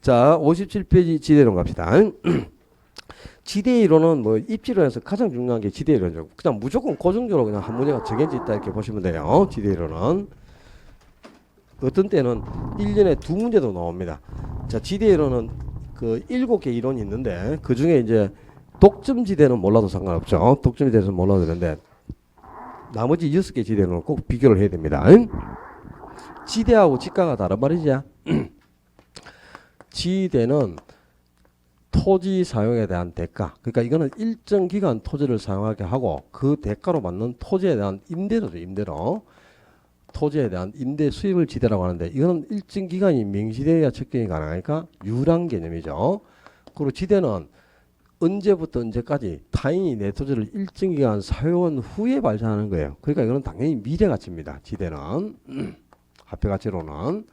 자, 57페이지 지대이론 갑시다. 지대이론은 뭐 입지론에서 가장 중요한 게 지대이론이죠. 그냥 무조건 고정적으로 그냥 한 문제가 정해져 있다 이렇게 보시면 돼요. 지대이론은 어떤 때는 1년에 두 문제도 나옵니다. 자, 지대이론은 그 7개 이론이 있는데 그 중에 이제 독점지대는 몰라도 상관없죠. 독점지대에서 몰라도 되는데 나머지 6개 지대는 꼭 비교를 해야 됩니다. 지대하고 지가가 다른 말이지. 지대는 토지 사용에 대한 대가. 그러니까 이거는 일정 기간 토지를 사용하게 하고 그 대가로 받는 토지에 대한 임대료죠. 임대료. 토지에 대한 임대 수입을 지대라고 하는데 이거는 일정 기간이 명시되어야 측정이 가능하니까 유랑 개념이죠. 그리고 지대는 언제부터 언제까지 타인이 내 토지를 일정 기간 사용한 후에 발생하는 거예요. 그러니까 이거는 당연히 미래가치입니다. 지대는. 화폐가치로는.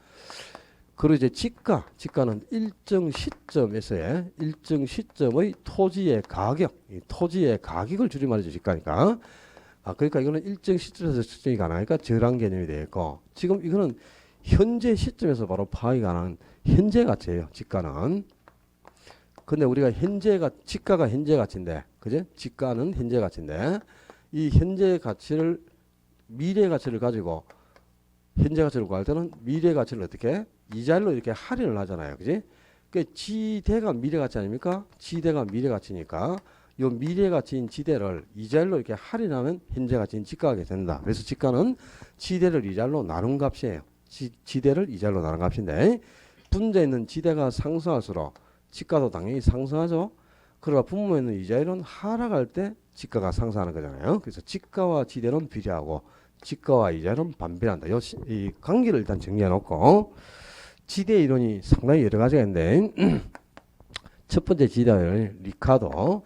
그리고 이제 지가는 일정 시점에서의 일정 시점의 토지의 가격, 토지의 가격을 줄임말이죠. 지가니까. 그러니까 이거는 일정 시점에서 측정이 가능하니까 저랑 개념이 되겠고, 지금 이거는 현재 시점에서 바로 파악이 가능한 현재 가치예요. 지가는. 근데 우리가 지가가 현재 가치인데, 그제? 지가는 현재 가치인데, 이 현재 가치를 미래 가치를 가지고 현재 가치를 구할 때는 미래 가치를 어떻게 이자율로 이렇게 할인을 하잖아요. 그지? 그 지대가 미래 가치 아닙니까? 지대가 미래 가치니까 요 미래 가치인 지대를 이자율로 이렇게 할인하면 현재 가치인 지가가 된다. 그래서 지가는 지대를 이자율로 나눈 값이에요. 지대를 이자율로 나눈 값인데 분자에 있는 지대가 상승할수록 지가도 당연히 상승하죠. 그러나 분모에 있는 이자율은 하락할 때 지가가 상승하는 거잖아요. 그래서 지가와 지대는 비례하고 지가와 이자율은 반비례한다. 이 관계를 일단 정리해 놓고 지대 이론이 상당히 여러 가지가 있는데 첫 번째 지대는 리카도가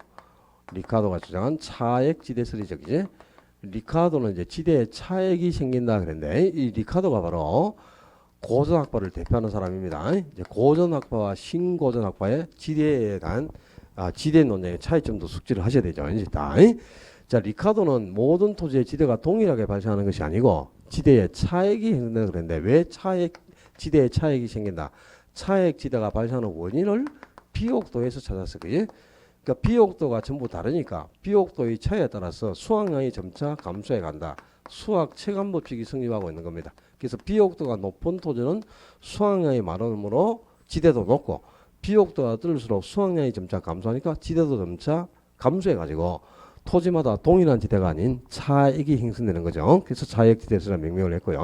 주장한 차액 지대설이죠. 그지? 리카도는 이제 지대에 차액이 생긴다 그랬는데 이 리카도가 바로 고전학파를 대표하는 사람입니다. 이제 고전학파와 신고전학파의 지대에 대한 지대 논쟁의 차이점도 숙지를 하셔야 되죠. 이제 다. 자, 리카도는 모든 토지의 지대가 동일하게 발생하는 것이 아니고 지대에 차액이 생긴다 그랬는데 왜 지대에 차액이 생긴다? 차액 지대가 발생하는 원인을 비옥도에서 찾았어요. 그지? 그러니까 비옥도가 전부 다르니까 비옥도의 차이에 따라서 수확량이 점차 감소해 간다. 수확 체감 법칙이 성립하고 있는 겁니다. 그래서 비옥도가 높은 토지는 수확량이 많으므로 지대도 높고 비옥도가 떨어질수록 수확량이 점차 감소하니까 지대도 점차 감소해 가지고 토지마다 동일한 지대가 아닌 차액이 형성되는 거죠. 그래서 차액 지대설이라는 명명을 했고요.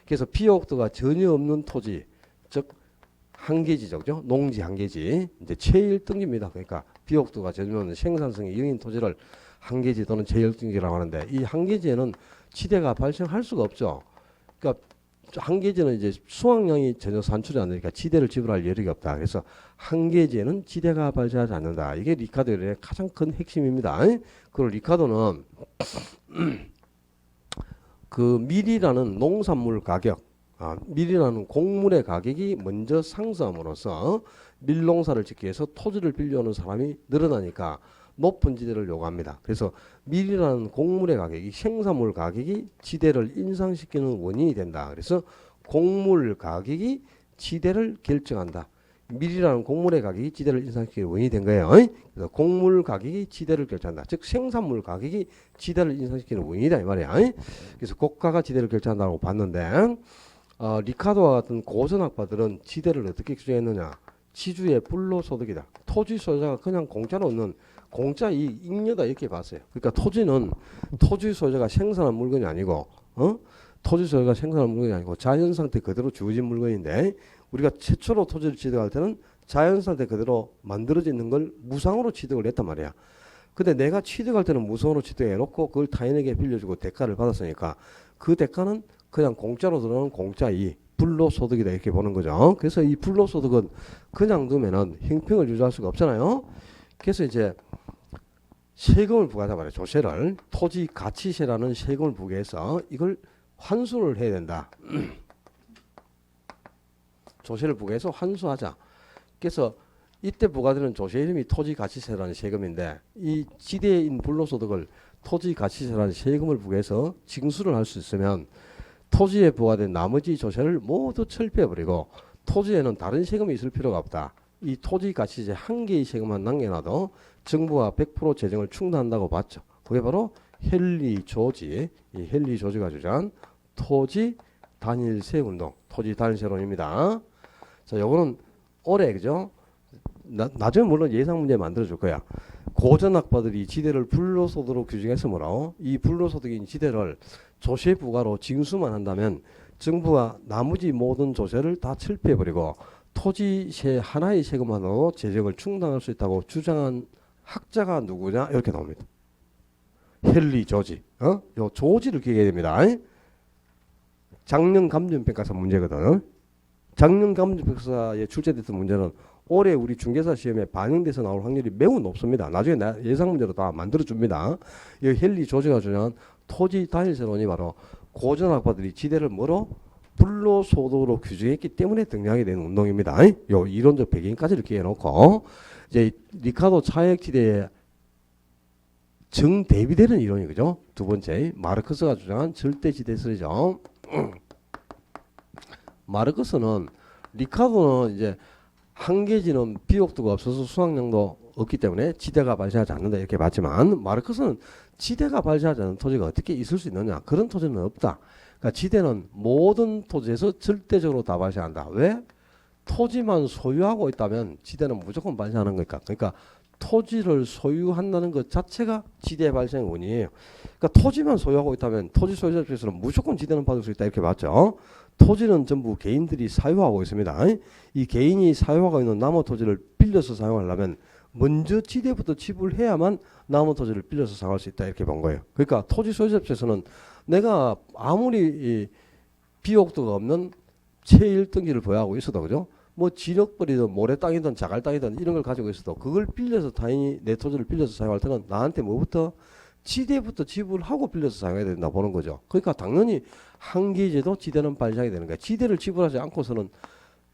그래서 비옥도가 전혀 없는 토지, 즉 한계지죠, 그죠? 농지 한계지, 이제 제1등지입니다. 그러니까 비옥도가 전혀 없는 생산성이 0인 토지를 한계지 또는 제1등지라고 하는데 이 한계지에는 지대가 발생할 수가 없죠. 그러니까 한계지는 이제 수확량이 전혀 산출이 안 되니까 지대를 지불할 여력이 없다. 그래서 한계지에는 지대가 발생하지 않는다. 이게 리카도의 가장 큰 핵심입니다. 그리고 리카도는 그 밀이라는 농산물 가격, 밀이라는 곡물의 가격이 먼저 상승함으로써 밀농사를 짓기 위해서 토지를 빌려오는 사람이 늘어나니까 높은 지대를 요구합니다. 그래서 밀이라는 곡물의 가격이 생산물 가격이 지대를 인상시키는 원인이 된다. 그래서 곡물 가격이 지대를 결정한다. 밀이라는 곡물의 가격이 지대를 인상시키는 원인이 된 거예요. 그래서 곡물 가격이 지대를 결정한다. 즉 생산물 가격이 지대를 인상시키는 원인이다 이 말이야. 그래서 고가가 지대를 결정한다고 봤는데 리카도와 같은 고전학파들은 지대를 어떻게 규정했느냐? 지주의 불로소득이다. 토지 소유자가 그냥 공짜로 얻는 공짜 잉여다 이렇게 봤어요. 그러니까 토지는 토지 소유자가 생산한 물건이 아니고 토지 소유자가 생산한 물건이 아니고 자연 상태 그대로 주어진 물건인데 우리가 최초로 토지를 취득할 때는 자연 상태 그대로 만들어져 있는 걸 무상으로 취득을 했단 말이야. 근데 내가 취득할 때는 무상으로 취득해 놓고 그걸 타인에게 빌려주고 대가를 받았으니까 그 대가는 그냥 공짜로 들어오는 공짜이 불로소득이다 이렇게 보는 거죠. 그래서 이 불로소득은 그냥 두면은 형평을 유지할 수가 없잖아요. 그래서 이제 세금을 부과하자 말이에요. 조세를 토지 가치세라는 세금을 부과해서 이걸 환수를 해야 된다. 조세를 부과해서 환수하자. 그래서 이때 부과되는 조세 이름이 토지 가치세라는 세금인데 이 지대인 불로소득을 토지 가치세라는 세금을 부과해서 징수를 할 수 있으면 토지에 부과된 나머지 조세를 모두 철폐해버리고 토지에는 다른 세금이 있을 필요가 없다. 이 토지 가치세 한 개의 세금만 남겨놔도 정부가 100% 재정을 충당한다고 봤죠. 그게 바로 헨리 조지, 이 헨리 조지가 주장한 토지 단일세 운동, 토지 단일세론입니다. 자, 요거는 올해 그죠? 나중에 물론 예상 문제 만들어 줄 거야. 고전학파들이 지대를 불로소득으로 규정했으므로 이 불로소득인 지대를 조세 부과로 징수만 한다면 정부가 나머지 모든 조세를 다 철폐해버리고 토지세 하나의 세금만으로 재정을 충당할 수 있다고 주장한 학자가 누구냐? 이렇게 나옵니다. 헨리 조지. 요 조지를 기억해야 됩니다. 작년 감정평가사 문제거든. 작년 감정평가사에 출제됐던 문제는 올해 우리 중개사 시험에 반영돼서 나올 확률이 매우 높습니다. 나중에 예상 문제로 다 만들어줍니다. 이 헨리 조지가 주장한 토지 단일세론이 바로 고전학파들이 지대를 뭐로? 불로소득으로 규정했기 때문에 등장하게 된 운동입니다. 요 이론적 배경까지를 기해놓고 이제 리카도 차액지대에 정대비되는 이론이 그죠? 두 번째 마르크스가 주장한 절대지대설이죠. 마르크스는 리카도는 이제 한계지는 비옥도가 없어서 수확량도 없기 때문에 지대가 발생하지 않는다 이렇게 봤지만 마르크스는 지대가 발생하지 않는 토지가 어떻게 있을 수 있느냐? 그런 토지는 없다. 그러니까 지대는 모든 토지에서 절대적으로 다 발생한다. 왜? 토지만 소유하고 있다면 지대는 무조건 발생하는 거니까. 그러니까 토지를 소유한다는 것 자체가 지대 발생 원인이에요. 그러니까 토지만 소유하고 있다면 토지 소유자 입장에서는 무조건 지대는 받을 수 있다 이렇게 봤죠. 토지는 전부 개인들이 사유하고 있습니다. 이 개인이 사유하고 있는 남의 토지를 빌려서 사용하려면 먼저 지대부터 지불해야만 남의 토지를 빌려서 사용할 수 있다 이렇게 본 거예요. 그러니까 토지 소유자 입장에서는 내가 아무리 이 비옥도가 없는 제1등기를 보유하고 있어도 그죠? 뭐 진흙벌이든 모래 땅이든 자갈 땅이든 이런 걸 가지고 있어도 그걸 빌려서 타인이 내 토지를 빌려서 사용할 때는 나한테 뭐부터 지대부터 지불하고 빌려서 사용해야 된다 보는 거죠. 그러니까 당연히 한계제도 지대는 발생하게 되는 거야. 지대를 지불하지 않고서는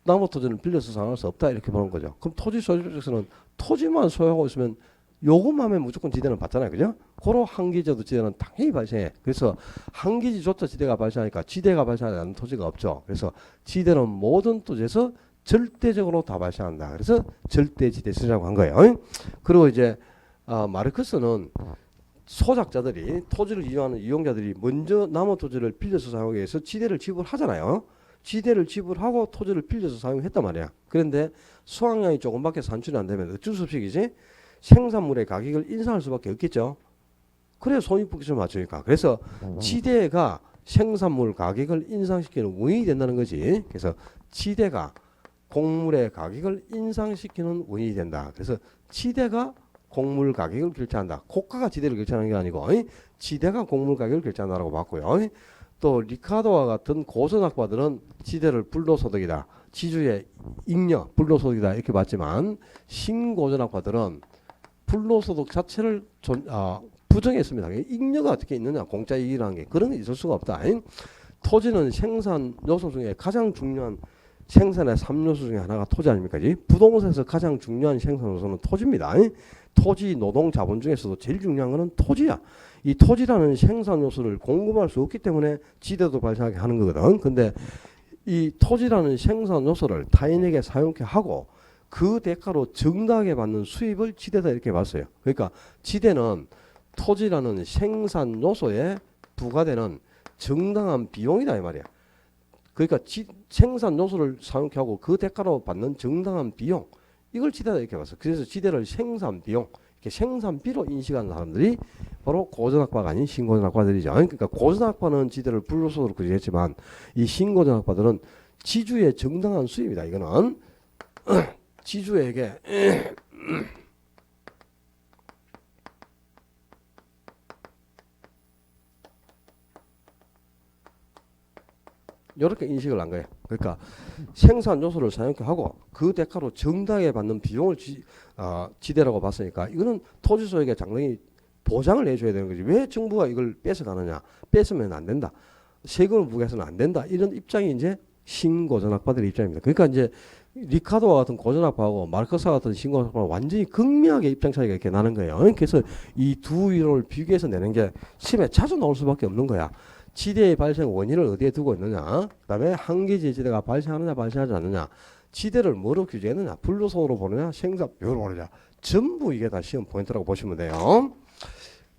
남의 토지를 빌려서 사용할 수 없다 이렇게 보는 거죠. 그럼 토지 소유자에서는 토지만 소유하고 있으면 요것만 하면 무조건 지대는 받잖아요. 그죠? 그런 한계제도 지대는 당연히 발생해. 그래서 한계지조차 지대가 발생하니까 지대가 발생하지 않는 토지가 없죠. 그래서 지대는 모든 토지에서 절대적으로 다 발생한다. 그래서 절대지대 쓰자고 한 거예요. 그리고 이제 마르크스는 소작자들이 토지를 이용하는 이용자들이 먼저 남의 토지를 빌려서 사용하기 위해서 지대를 지불하잖아요. 지대를 지불하고 토지를 빌려서 사용했단 말이야. 그런데 수확량이 조금밖에 산출이 안 되면 어쩔 수 없이 이제 생산물의 가격을 인상할 수밖에 없겠죠. 그래 손익분기점을 맞추니까. 그래서 지대가 생산물 가격을 인상시키는 원인이 된다는 거지. 그래서 지대가 곡물의 가격을 인상시키는 원인이 된다. 그래서 지대가 곡물 가격을 결정한다. 고가가 지대를 결정하는 게 아니고 지대가 곡물 가격을 결정한다라고 봤고요. 또 리카도와 같은 고전학파들은 지대를 불로소득이다. 지주의 잉여 불로소득이다 이렇게 봤지만 신고전학파들은 불로소득 자체를 부정했습니다. 잉여가 어떻게 있느냐 공짜 이익이라는 게 그런 게 있을 수가 없다. 토지는 생산 요소 중에 가장 중요한 생산의 3요소 중에 하나가 토지 아닙니까? 부동산에서 가장 중요한 생산 요소는 토지입니다. 토지 노동 자본 중에서도 제일 중요한 것은 토지야. 이 토지라는 생산 요소를 공급할 수 없기 때문에 지대도 발생하게 하는 거거든. 근데 이 토지라는 생산 요소를 타인에게 사용케 하고 그 대가로 정당하게 받는 수입을 지대다 이렇게 봤어요. 그러니까 지대는 토지라는 생산 요소에 부과되는 정당한 비용이다 이 말이야. 그러니까 생산 요소를 사용케 하고 그 대가로 받는 정당한 비용 이걸 지대다 이렇게 봤어요. 그래서 지대를 생산 비용 이렇게 생산비로 인식하는 사람들이 바로 고전학파가 아닌 신고전학파들이죠. 그러니까 고전학파는 지대를 불로소득으로 규정했지만 이 신고전학파들은 지주의 정당한 수입이다. 이거는 지주에게 이렇게 인식을 한 거예요. 그러니까 생산 요소를 사용케 하고 그 대가로 정당하게 받는 비용을 지대라고 봤으니까 이거는 토지 소유에게 상당히 보장을 해줘야 되는 거지. 왜 정부가 이걸 뺏어가느냐? 뺏으면 안 된다. 세금을 부과해서는 안 된다. 이런 입장이 이제 신고전학파들의 입장입니다. 그러니까 이제 리카도와 같은 고전학파하고 마르크스와 같은 신고전학파는 완전히 극명하게 입장 차이가 이렇게 나는 거예요. 그래서 이 두 이론을 비교해서 내는 게 시험에 자주 나올 수밖에 없는 거야. 지대의 발생 원인을 어디에 두고 있느냐. 그 다음에 한계지의 지대가 발생하느냐 발생하지 않느냐. 지대를 뭐로 규정했느냐. 불로소로 보느냐 생산비로 보느냐. 전부 이게 다 시험 포인트라고 보시면 돼요.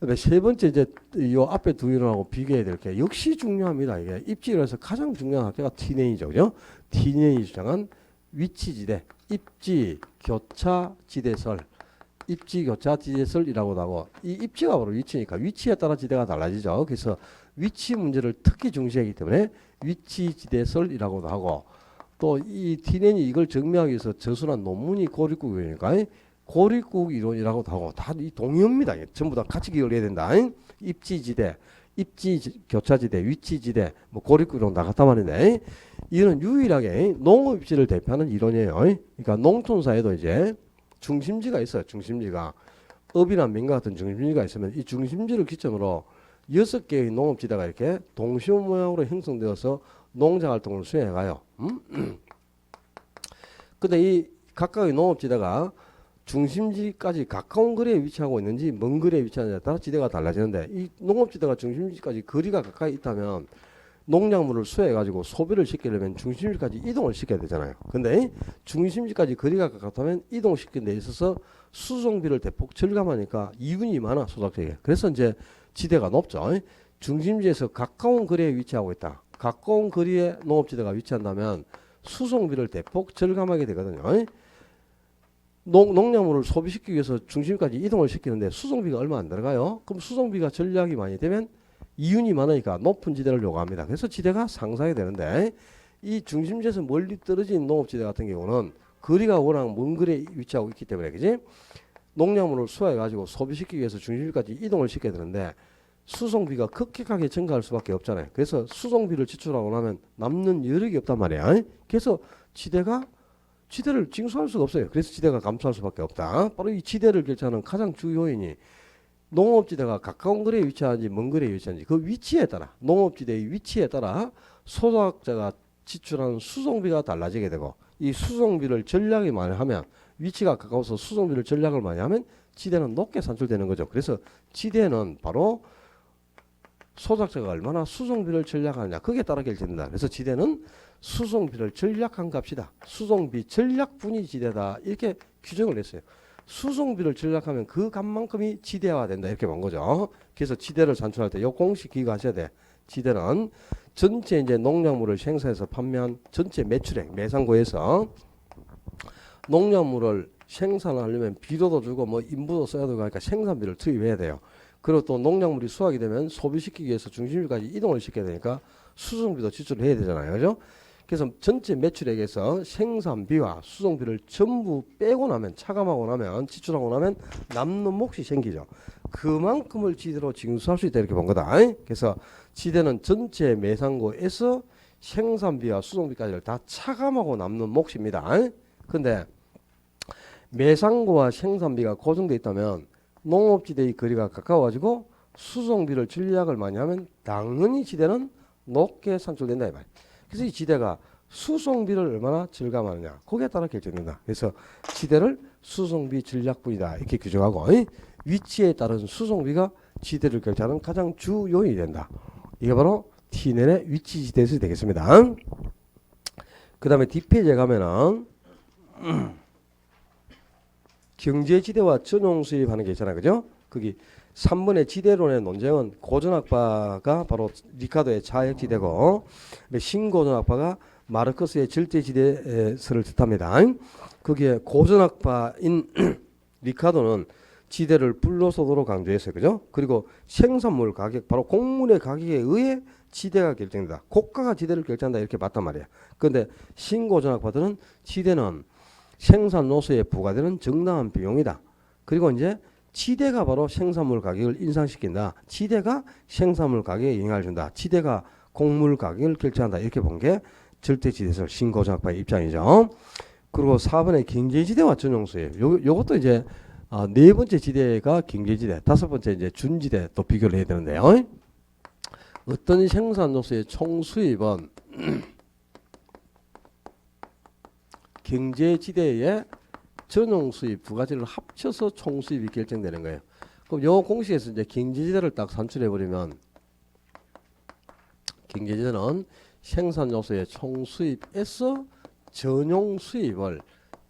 그다음에 세 번째 이제 요 앞에 두 이론하고 비교해야 될 게 역시 중요합니다. 이게 입지에서 가장 중요한 학계가 T9이죠. 그죠? T9이 주장한 위치지대, 입지, 교차, 지대설, 입지, 교차, 지대설이라고도 하고 이 입지가 바로 위치니까 위치에 따라 지대가 달라지죠. 그래서 위치 문제를 특히 중시하기 때문에 위치, 지대설이라고도 하고 또 이 T9이 이걸 증명하기 위해서 저술한 논문이 고립국이니까 고립국 이론이라고도 하고 다 이 동의어입니다. 전부 다 같이 기억을 해야 된다. 입지지대, 입지교차지대, 위치지대, 뭐 고립국 이론 다 같단 말인데 이는 유일하게 농업입지를 대표하는 이론이에요. 그러니까 농촌사에도 이제 중심지가 있어요. 중심지가 업이나 민가 같은 중심지가 있으면 이 중심지를 기점으로 6개의 농업지대가 이렇게 동시호 모양으로 형성되어서 농자활동을 수행해가요. 근데 이 각각의 농업지대가 중심지까지 가까운 거리에 위치하고 있는지 먼 거리에 위치하느냐에 따라 지대가 달라지는데 이 농업지대가 중심지까지 거리가 가까이 있다면 농작물을 수해가지고 소비를 시키려면 중심지까지 이동을 시켜야 되잖아요. 근데 중심지까지 거리가 가깝다면 이동시키는 데 있어서 수송비를 대폭 절감하니까 이윤이 많아 소작적에. 그래서 이제 지대가 높죠. 중심지에서 가까운 거리에 위치하고 있다. 가까운 거리에 농업지대가 위치한다면 수송비를 대폭 절감하게 되거든요. 농작물을 소비시키기 위해서 중심까지 이동을 시키는데 수송비가 얼마 안 들어가요. 그럼 수송비가 전략이 많이 되면 이윤이 많으니까 높은 지대를 요구합니다. 그래서 지대가 상승하게 되는데 이 중심지에서 멀리 떨어진 농업지대 같은 경우는 거리가 워낙 먼 거리에 위치하고 있기 때문에 그지? 농작물을 수확해 가지고 소비시키기 위해서 중심지까지 이동을 시켜야 되는데 수송비가 급격하게 증가할 수밖에 없잖아요. 그래서 수송비를 지출하고 나면 남는 여력이 없단 말이야. 그래서 지대를 징수할 수가 없어요. 그래서 지대가 감소할 수밖에 없다. 바로 이 지대를 결정하는 가장 주요 요인이 농업지대가 가까운 거리에 위치하는지 먼 거리에 위치하는지 그 위치에 따라 농업지대의 위치에 따라 소작자가 지출하는 수송비가 달라지게 되고 이 수송비를 전략이 많이 하면 위치가 가까워서 수송비를 전략을 많이 하면 지대는 높게 산출되는 거죠. 그래서 지대는 바로 소작자가 얼마나 수송비를 전략하느냐 그게 따라 결정된다. 그래서 지대는 수송비를 전략한 값이다. 수송비 전략분이 지대다. 이렇게 규정을 했어요. 수송비를 전략하면 그 값만큼이 지대화된다. 이렇게 본 거죠. 그래서 지대를 산출할 때 이 공식 기억하셔야 돼. 지대는 전체 이제 농작물을 생산해서 판매한 전체 매출액, 매상고에서 농작물을 생산하려면 비료도 주고 뭐 인부도 써야 되고 하니까 생산비를 투입해야 돼요. 그리고 또 농작물이 수확이 되면 소비시키기 위해서 중심지까지 이동을 시켜야 되니까 수송비도 지출을 해야 되잖아요. 그죠? 그래서 전체 매출액에서 생산비와 수송비를 전부 빼고 나면 차감하고 나면 지출하고 나면 남는 몫이 생기죠. 그만큼을 지대로 징수할 수 있다 이렇게 본 거다. 그래서 지대는 전체 매상고에서 생산비와 수송비까지를 다 차감하고 남는 몫입니다. 근데 매상고와 생산비가 고정되어 있다면 농업지대의 거리가 가까워가지고 수송비를 전략을 많이 하면 당연히 지대는 높게 산출된다 이 말이에요. 그래서 이 지대가 수송비를 얼마나 절감하느냐 거기에 따라 결정된다. 그래서 지대를 수송비 전략분이다 이렇게 규정하고 위치에 따른 수송비가 지대를 결정하는 가장 주 요인이 된다. 이게 바로 T9의 위치 지대에서 되겠습니다. 그 다음에 뒷페이지에 가면은 경제지대와 전용수입하는 게 있잖아요. 그죠? 거기 3번의 지대론의 논쟁은 고전학파가 바로 리카도의 자역지대고 신고전학파가 마르크스의 절대지대설을 뜻합니다. 거기에 고전학파인 리카도는 지대를 불로소도로 강조했어요. 그죠? 그리고 생산물 가격, 바로 곡물의 가격에 의해 지대가 결정된다. 고가가 지대를 결정한다 이렇게 봤단 말이에요. 그런데 신고전학파들은 지대는 생산로소에 부과되는 정당한 비용이다. 그리고 이제 지대가 바로 생산물 가격을 인상시킨다. 지대가 생산물 가격에 영향을 준다. 지대가 곡물 가격을 결정한다. 이렇게 본 게 절대지대설 신고전학파의 입장이죠. 그리고 4번의 경제지대와 전용수입. 요것도 이제 네 번째 지대가 경제지대, 다섯 번째 이제 준지대 또 비교를 해야 되는데요. 어떤 생산로소의 총수입은 경제지대의 전용수입 두 가지를 합쳐서 총수입이 결정되는 거예요. 그럼 요 공식에서 이제 경제지대를 딱 산출해 버리면 경제지대는 생산 요소의 총 수입에서 전용 수입을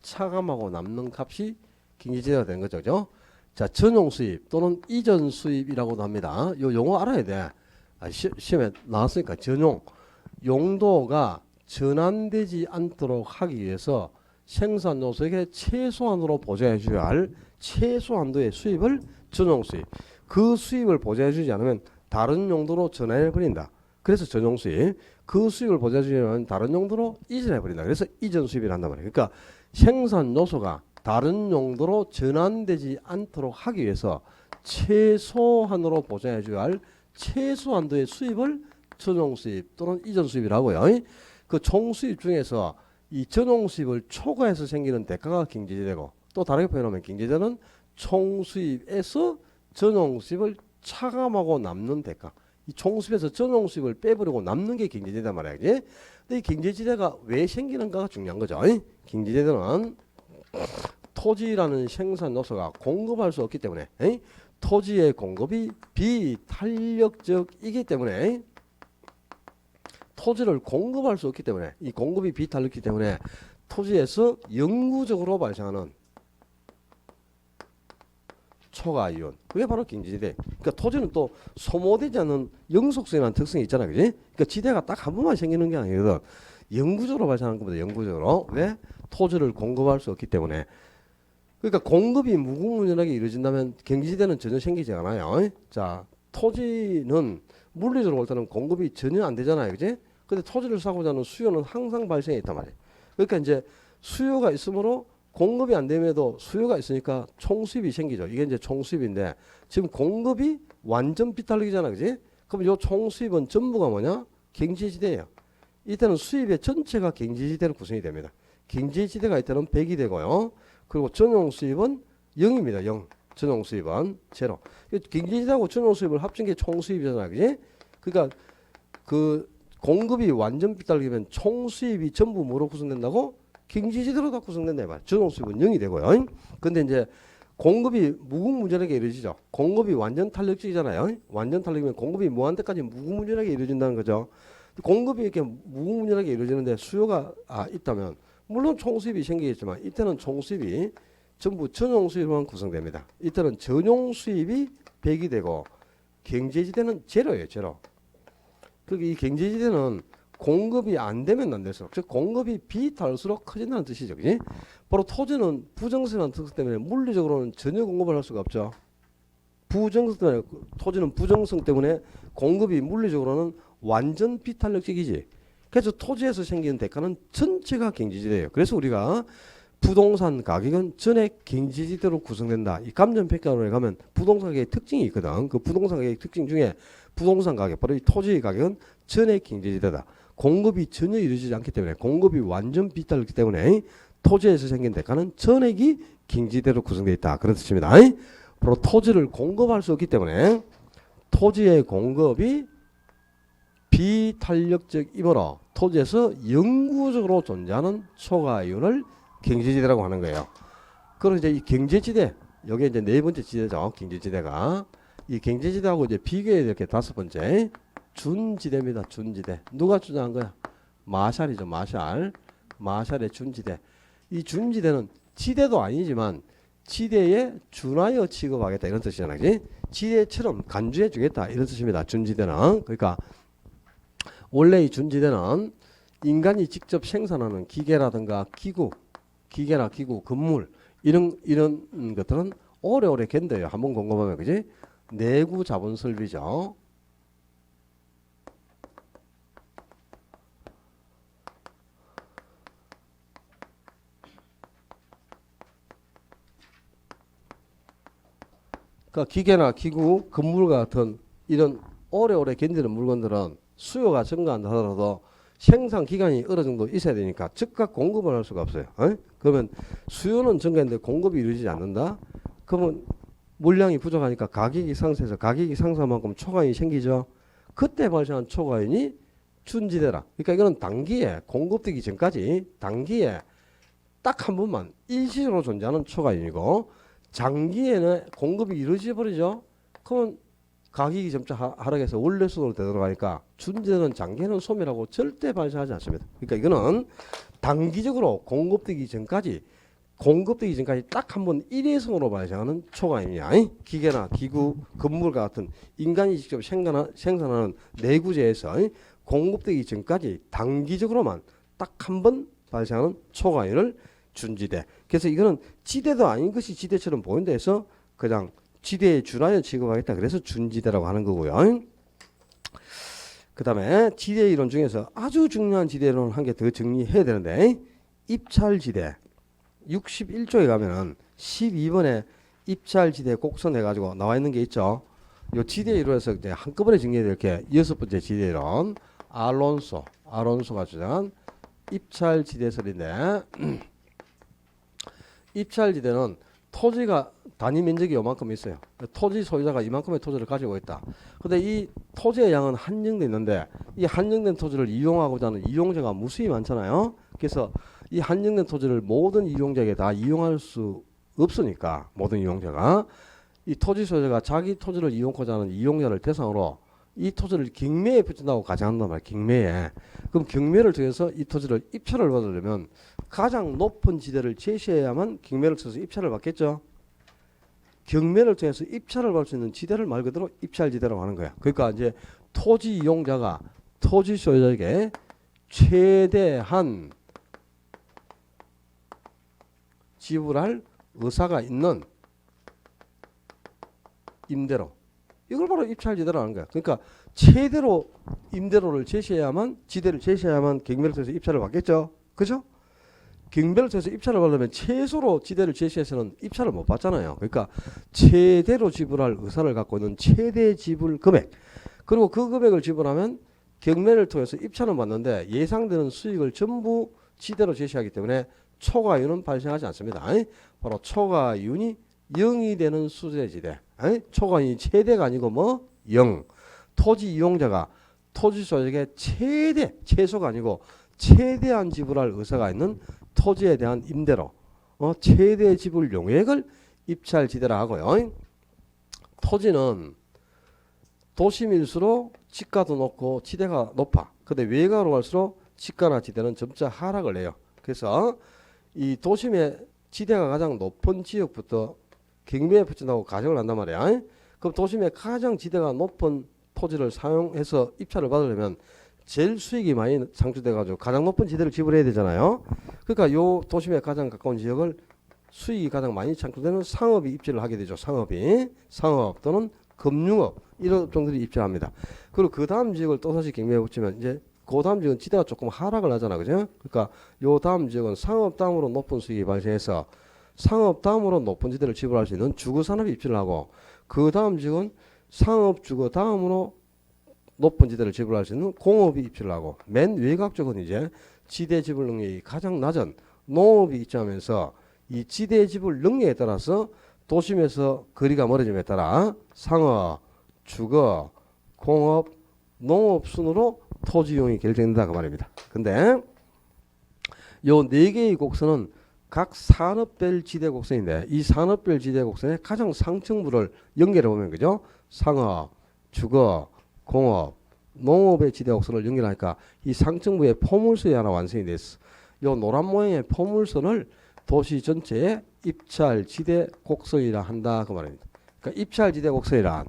차감하고 남는 값이 경제지대가 되는 거죠. 그죠? 자, 전용 수입 또는 이전 수입이라고도 합니다. 요 용어 알아야 돼. 시험에 나왔으니까 전용. 용도가 전환되지 않도록 하기 위해서 생산 요소에게 최소한으로 보장해 줘야 할 최소한도의 수입을 전용 수입. 그 수입을 보장해 주지 않으면 다른 용도로 전환해 버린다. 그래서 전용 수입. 그 수입을 보장해 주지 않으면 다른 용도로 이전해 버린다. 그래서 이전 수입을 한단 말이에요. 그러니까 생산 요소가 다른 용도로 전환되지 않도록 하기 위해서 최소한으로 보장해 줘야 할 최소한도의 수입을 전용 수입 또는 이전 수입이라고요. 그 총 수입 중에서 이 전용 수입을 초과해서 생기는 대가가 경제지대고, 또 다르게 표현하면 경제지대는 총 수입에서 전용 수입을 차감하고 남는 대가. 이 총 수입에서 전용 수입을 빼버리고 남는 게 경제지대단 말이야. 그지? 근데 이 경제지대가 왜 생기는가가 중요한 거죠. 경제지대는 토지라는 생산 요소가 공급할 수 없기 때문에, 토지의 공급이 비탄력적이기 때문에, 토지를 공급할 수 없기 때문에, 이 공급이 비탄력이기 때문에 토지에서 영구적으로 발생하는 초과이온, 그게 바로 경제지대. 그러니까 토지는 또 소모되지 않는 영속성이라는 특성이 있잖아, 그지? 그러니까 지대가 딱 한 번만 생기는 게 아니거든. 영구적으로 발생하는 겁니다. 영구적으로. 왜? 토지를 공급할 수 없기 때문에. 그러니까 공급이 무궁무진하게 이루어진다면 경제지대는 전혀 생기지 않아요. 자, 토지는 물리적으로 볼 때는 공급이 전혀 안 되잖아요, 그지? 근데 토지를 사고자 하는 수요는 항상 발생해 있단 말이에요. 그러니까 이제 수요가 있으므로 공급이 안 됨에도 수요가 있으니까 총수입이 생기죠. 이게 이제 총수입인데, 지금 공급이 완전 비탄력이잖아, 그지? 그럼 요 총수입은 전부가 뭐냐? 경제지대예요. 이때는 수입의 전체가 경제지대로 구성이 됩니다. 경제지대가 이때는 100이 되고요. 그리고 전용 수입은 0입니다. 0. 전용 수입은 제로. 경제지대하고 전용 수입을 합친 게 총수입이잖아, 그지? 그러니까 그 공급이 완전 비탄력이면 총수입이 전부 뭐로 구성된다고? 경제지대로 다 구성된다 말이야. 전용 수입은 0이 되고요. 근데 이제 공급이 무궁무진하게 이루어지죠. 공급이 완전 탄력적이잖아요. 완전 탄력이면 공급이 무한 때까지 무궁무진하게 이루어진다는 거죠. 공급이 이렇게 무궁무진하게 이루어지는데 수요가 있다면 물론 총수입이 생기겠지만 이때는 총수입이 전부 전용 수입만 구성됩니다. 이때는 전용 수입이 100이 되고 경제지대는 제로예요. 제로. 이 경제지대는 공급이 안 되면 안 될수록, 즉 공급이 비탈수록 커진다는 뜻이죠. 그지? 바로 토지는 부정성이라는 특성 때문에 물리적으로는 전혀 공급을 할 수가 없죠. 부정성 때문에, 토지는 부정성 때문에 공급이 물리적으로는 완전 비탄력적이지. 그래서 토지에서 생기는 대가는 전체가 경제지대예요. 그래서 우리가 부동산 가격은 전액 경제지대로 구성된다. 이 감정평가론에 가면 부동산 가격의 특징이 있거든. 그 부동산 가격의 특징 중에 부동산 가격, 바로 이 토지 가격은 전액 경제지대다. 공급이 전혀 이루어지지 않기 때문에, 공급이 완전 비탄력이기 때문에 토지에서 생긴 대가는 전액이 경제지대로 구성되어 있다. 그런 뜻입니다. 바로 토지를 공급할 수 없기 때문에 토지의 공급이 비탄력적이므로 토지에서 영구적으로 존재하는 초과이온을 경제지대라고 하는 거예요. 그리고 이제 이 경제지대, 여기 이제 네 번째 지대죠. 경제지대가. 이 경제지대하고 이제 비교해야 될 게 다섯 번째. 준지대입니다. 준지대. 누가 주장한 거야? 마샬이죠. 마샬. 마샬의 준지대. 이 준지대는 지대도 아니지만 지대에 준하여 취급하겠다 이런 뜻이잖아요. 그치? 지대처럼 간주해 주겠다 이런 뜻입니다. 준지대는. 그러니까 원래 이 준지대는 인간이 직접 생산하는 기계라든가 기구, 기계나 기구, 건물 이런 것들은 오래오래 견뎌요. 한번 공급하면. 그지? 내구 자본 설비죠. 그러니까 기계나 기구, 건물 같은 이런 오래오래 견디는 물건들은 수요가 증가한다 하더라도 생산 기간이 어느 정도 있어야 되니까 즉각 공급을 할 수가 없어요. 그러면 수요는 증가했는데 공급이 이루어지지 않는다? 그러면 물량이 부족하니까 가격이 상승해서 가격이 상승한 만큼 초과이온이 생기죠. 그때 발생한 초과이온이 준지대라. 그러니까 이거는 단기에 공급되기 전까지 단기에 딱 한 번만 일시적으로 존재하는 초과이온이고, 장기에는 공급이 이루어져 버리죠. 그러면 가격이 점차 하락해서 원래 수준으로 되돌아가니까 준지대는 장기는 소멸하고 절대 발생하지 않습니다. 그러니까 이거는 단기적으로 공급되기 전까지 딱 한 번 일회성으로 발생하는 초과입니다. 기계나 기구, 건물과 같은 인간이 직접 생산하는 내구재에서 공급되기 전까지 단기적으로만 딱 한 번 발생하는 초과인을 준지대. 그래서 이거는 지대도 아닌 것이 지대처럼 보인다 해서 그냥 지대에 준하여 취급하겠다. 그래서 준지대라고 하는 거고요. 그 다음에 지대 이론 중에서 아주 중요한 지대 이론을 한 개 더 정리해야 되는데, 입찰지대 61조에 가면은 12번에 입찰지대 곡선 해가지고 나와 있는 게 있죠. 요 지대 이론에서 이제 한꺼번에 정리해야 될 게 6번째 지대 이론, 아론소가 주장한 입찰지대설인데, 입찰지대는 토지가 단위 면적이 요만큼 있어요. 토지 소유자가 이만큼의 토지를 가지고 있다. 근데 이 토지의 양은 한정돼 있는데, 이 한정된 토지를 이용하고자 하는 이용자가 무수히 많잖아요. 그래서 이 한정된 토지를 모든 이용자에게 다 이용할 수 없으니까, 모든 이용자가 이 토지 소유자가 자기 토지를 이용하고자 하는 이용자를 대상으로 이 토지를 경매에 붙인다고 가정한단 말이에요. 경매에. 그럼 경매를 통해서 이 토지를 입찰을 받으려면 가장 높은 지대를 제시해야만 경매를 통해서 입찰을 받겠죠. 경매를 통해서 입찰을 받을 수 있는 지대를 말 그대로 입찰지대라고 하는 거야. 그러니까 이제 토지 이용자가 토지 소유자에게 최대한 지불할 의사가 있는 임대료, 이걸 바로 입찰지대라고 하는 거야. 그러니까 최대로 임대료를 제시해야만, 지대를 제시해야만 경매를 통해서 입찰을 받겠죠. 그죠? 경매를 통해서 입찰을 받으려면 최소로 지대를 제시해서는 입찰을 못 받잖아요. 그러니까 최대로 지불할 의사를 갖고 있는 최대 지불 금액, 그리고 그 금액을 지불하면 경매를 통해서 입찰은 받는데 예상되는 수익을 전부 지대로 제시하기 때문에 초과이윤은 발생하지 않습니다. 바로 초과이윤이 0이 되는 수재지대. 초과이윤이 최대가 아니고 뭐 0. 토지 이용자가 토지 소유자에게 최소가 아니고 최대한 지불할 의사가 있는 토지에 대한 임대료, 최대 지불 용액을 입찰지대라 하고요. 토지는 도심일수록 지가도 높고 지대가 높아. 근데 외곽으로 갈수록 지가나 지대는 점차 하락을 해요. 그래서 이 도심의 지대가 가장 높은 지역부터 경매에 붙인다고 가정을 한단 말이야. 그럼 도심의 가장 지대가 높은 토지를 사용해서 입찰을 받으려면 제일 수익이 많이 창출돼가지고 가장 높은 지대를 지불해야 되잖아요. 그러니까 요 도심에 가장 가까운 지역을 수익이 가장 많이 창출되는 상업이 입지를 하게 되죠. 상업 또는 금융업, 이런 업종들이 입지합니다. 그리고 그 다음 지역을 또다시 경매에 붙이면 이제 그 다음 지역은 지대가 조금 하락을 하잖아, 그죠? 그러니까 요 다음 지역은 상업 다음으로 높은 수익이 발생해서 상업 다음으로 높은 지대를 지불할 수 있는 주거산업이 입지를 하고, 그 다음 지역은 상업 주거 다음으로 높은 지대를 지불할 수 있는 공업이 입지를 하고, 맨 외곽 쪽은 이제 지대 지불 능력이 가장 낮은 농업이 입지하면서 이 지대 지불 능력에 따라서 도심에서 거리가 멀어짐에 따라 상업, 주거, 공업, 농업 순으로 토지 이용이 결정된다 그 말입니다. 근데 요 네 개의 곡선은 각 산업별 지대 곡선인데, 이 산업별 지대 곡선의 가장 상층부를 연결해 보면, 그죠? 상업, 주거, 공업, 농업의 지대 곡선을 연결하니까 이 상층부에 포물선이 하나 완성이 됐어. 요 노란 모양의 포물선을 도시 전체의 입찰 지대 곡선이라 한다 그 말입니다. 그러니까 입찰 지대 곡선이란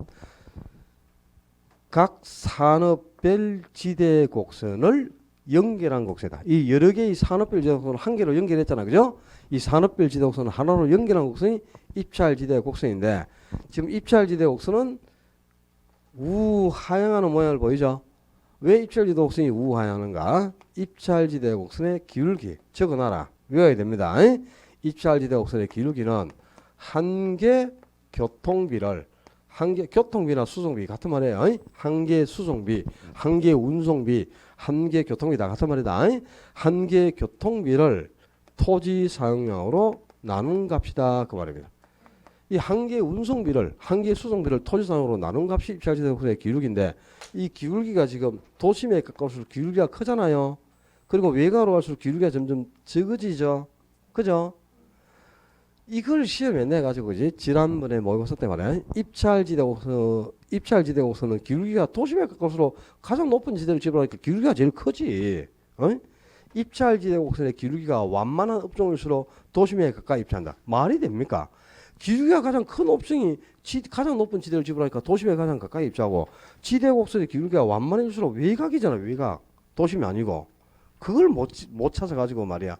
각 산업별 지대 곡선을 연결한 곡선이다. 이 여러 개의 산업별 지대 곡선을 한 개로 연결했잖아, 그죠? 이 산업별 지대 곡선을 하나로 연결한 곡선이 입찰 지대 곡선인데, 지금 입찰 지대 곡선은 우하향하는 모양을 보이죠? 왜 입찰 지대 곡선이 우하향하는가? 입찰 지대 곡선의 기울기 적어놔라. 외워야 됩니다. 입찰 지대 곡선의 기울기는 한계 교통비를, 한계 교통비나 수송비 같은 말이에요. 한계 수송비, 한계 운송비, 한계 교통비 다 같은 말이다. 한계 교통비를 토지 사용량으로 나눈 값이다 그 말입니다. 이 한계 운송비를, 한계 수송비를 토지 사용으로 나눈 값이 입찰지대 곡선의 기울기인데, 이 기울기가 지금 도심에 가까울수록 기울기가 크잖아요. 그리고 외곽으로 갈수록 기울기가 점점 적어지죠. 그죠? 이걸 시험에 내가지고 이제 지난번에 모의고사 때 말이야. 입찰지대 곡선은 기울기가 도심에 가까울수록 가장 높은 지대를 지불하니까 기울기가 제일 크지. 어? 입찰지대 곡선의 기울기가 완만한 업종일수록 도심에 가까이 입찰한다. 말이 됩니까? 기울기가 가장 큰 업종이 가장 높은 지대를 지불하니까 도심에 가장 가까이 입찰하고, 지대 곡선의 기울기가 완만해질수록 외곽이잖아. 외곽. 도심이 아니고. 그걸 못 찾아가지고 말이야.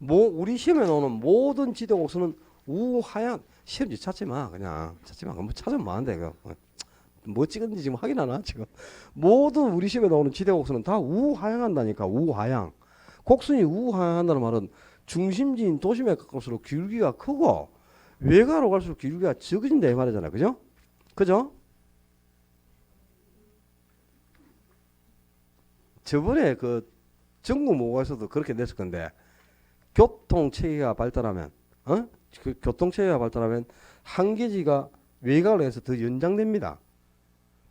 우리 시험에 나오는 모든 지대 곡선은 우하향. 시험지 찾지 마. 그냥 찾지 마. 뭐 찾으면 뭐한데. 뭐 찍었는지 지금 확인 안 하나 지금. 모든 우리 시험에 나오는 지대 곡선은 다 우하향한다니까. 우하향. 곡선이 우하향한다는 말은 중심지인 도심에 가까울수록 기울기가 크고 외곽으로 갈수록 기울기가 적어진다 이 말이잖아. 그죠? 그죠? 저번에 그 전국 모의고사에서도 그렇게 냈을 건데, 교통체계가 발달하면, 그 교통체계가 발달하면 한계지가 외곽을 해서 더 연장됩니다.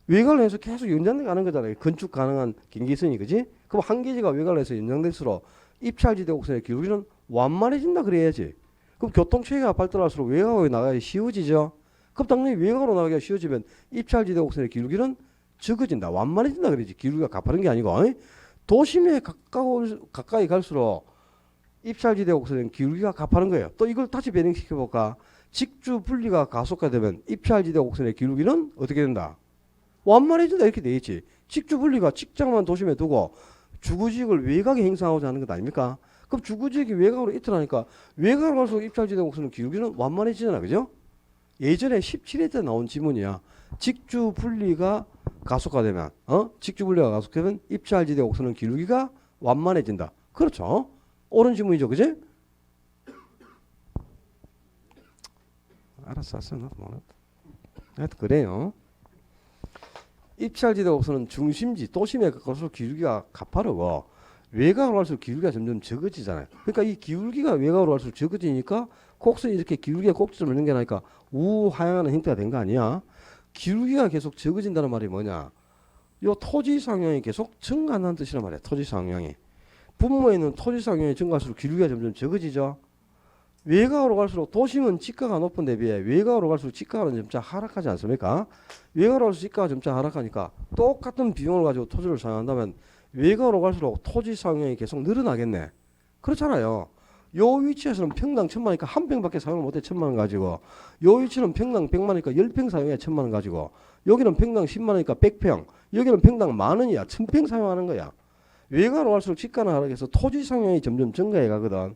외곽을 해서 계속 연장돼 가는 거잖아요. 건축 가능한 경계선이. 그지? 그럼 한계지가 외곽을 해서 연장될수록 입찰지대 곡선의 기울기는 완만해진다 그래야지. 그럼 교통체계가 발달할수록 외곽으로 나가기 쉬워지죠. 그럼 당연히 외곽으로 나가기가 쉬워지면 입찰지대 곡선의 기울기는 적어진다. 완만해진다 그러지. 기울기가 가파른 게 아니고. 도심에 가까이 갈수록 입찰지대 곡선의 기울기가 가파른 거예요. 또 이걸 다시 변형시켜 볼까? 직주 분리가 가속화되면 입찰지대 곡선의 기울기는 어떻게 된다? 완만해진다 이렇게 돼 있지. 직주 분리가 직장만 도심에 두고 주거지역을 외곽에 행사하고자 하는 것 아닙니까? 그럼 주거지역이 외곽으로 이틀하니까 외곽으로 갈수록 입찰지대 곡선의 기울기는 완만해지잖아. 그죠? 예전에 17회 때 나온 지문이야. 직주 분리가 가속화되면, 직주 분리가 가속화되면 입찰지대 곡선은 기울기가 완만해진다. 그렇죠? 옳은 지문이죠. 그지? 알았어. 나도 몰랐다. 하여튼 그래요. 입찰지대 곡선은 중심지, 도심에 가까울수록 기울기가 가파르고 외곽으로 갈수록 기울기가 점점 적어지잖아요. 그러니까 이 기울기가 외곽으로 갈수록 적어지니까 곡선이 이렇게 기울기가 꼭지점을 연결하니까 우하향하는 형태가 된 거 아니야? 기울기가 계속 적어진다는 말이 뭐냐? 요 토지 상향이 계속 증가한다는 뜻이란 말이야. 토지 상향이. 분모에 있는 토지 상향이 증가할수록 기울기가 점점 적어지죠. 외곽으로 갈수록 도심은 지가가 높은 데 비해 외곽으로 갈수록 지가는 점차 하락하지 않습니까? 외곽으로 갈수록 지가가 점차 하락하니까 똑같은 비용을 가지고 토지를 사용한다면 외곽으로 갈수록 토지 상향이 계속 늘어나겠네. 그렇잖아요. 요 위치에서는 평당 1000만이니까 한 평밖에 사용을 못해 1000만 원 가지고, 요 위치는 평당 100만이니까 10평 사용해 1000만 원 가지고, 여기는 평당 10만원이니까 100평, 여기는 평당 만원이야 1000평 사용하는 거야. 외곽으로 갈수록 지가는 하락해서 토지 상향이 점점 증가해 가거든.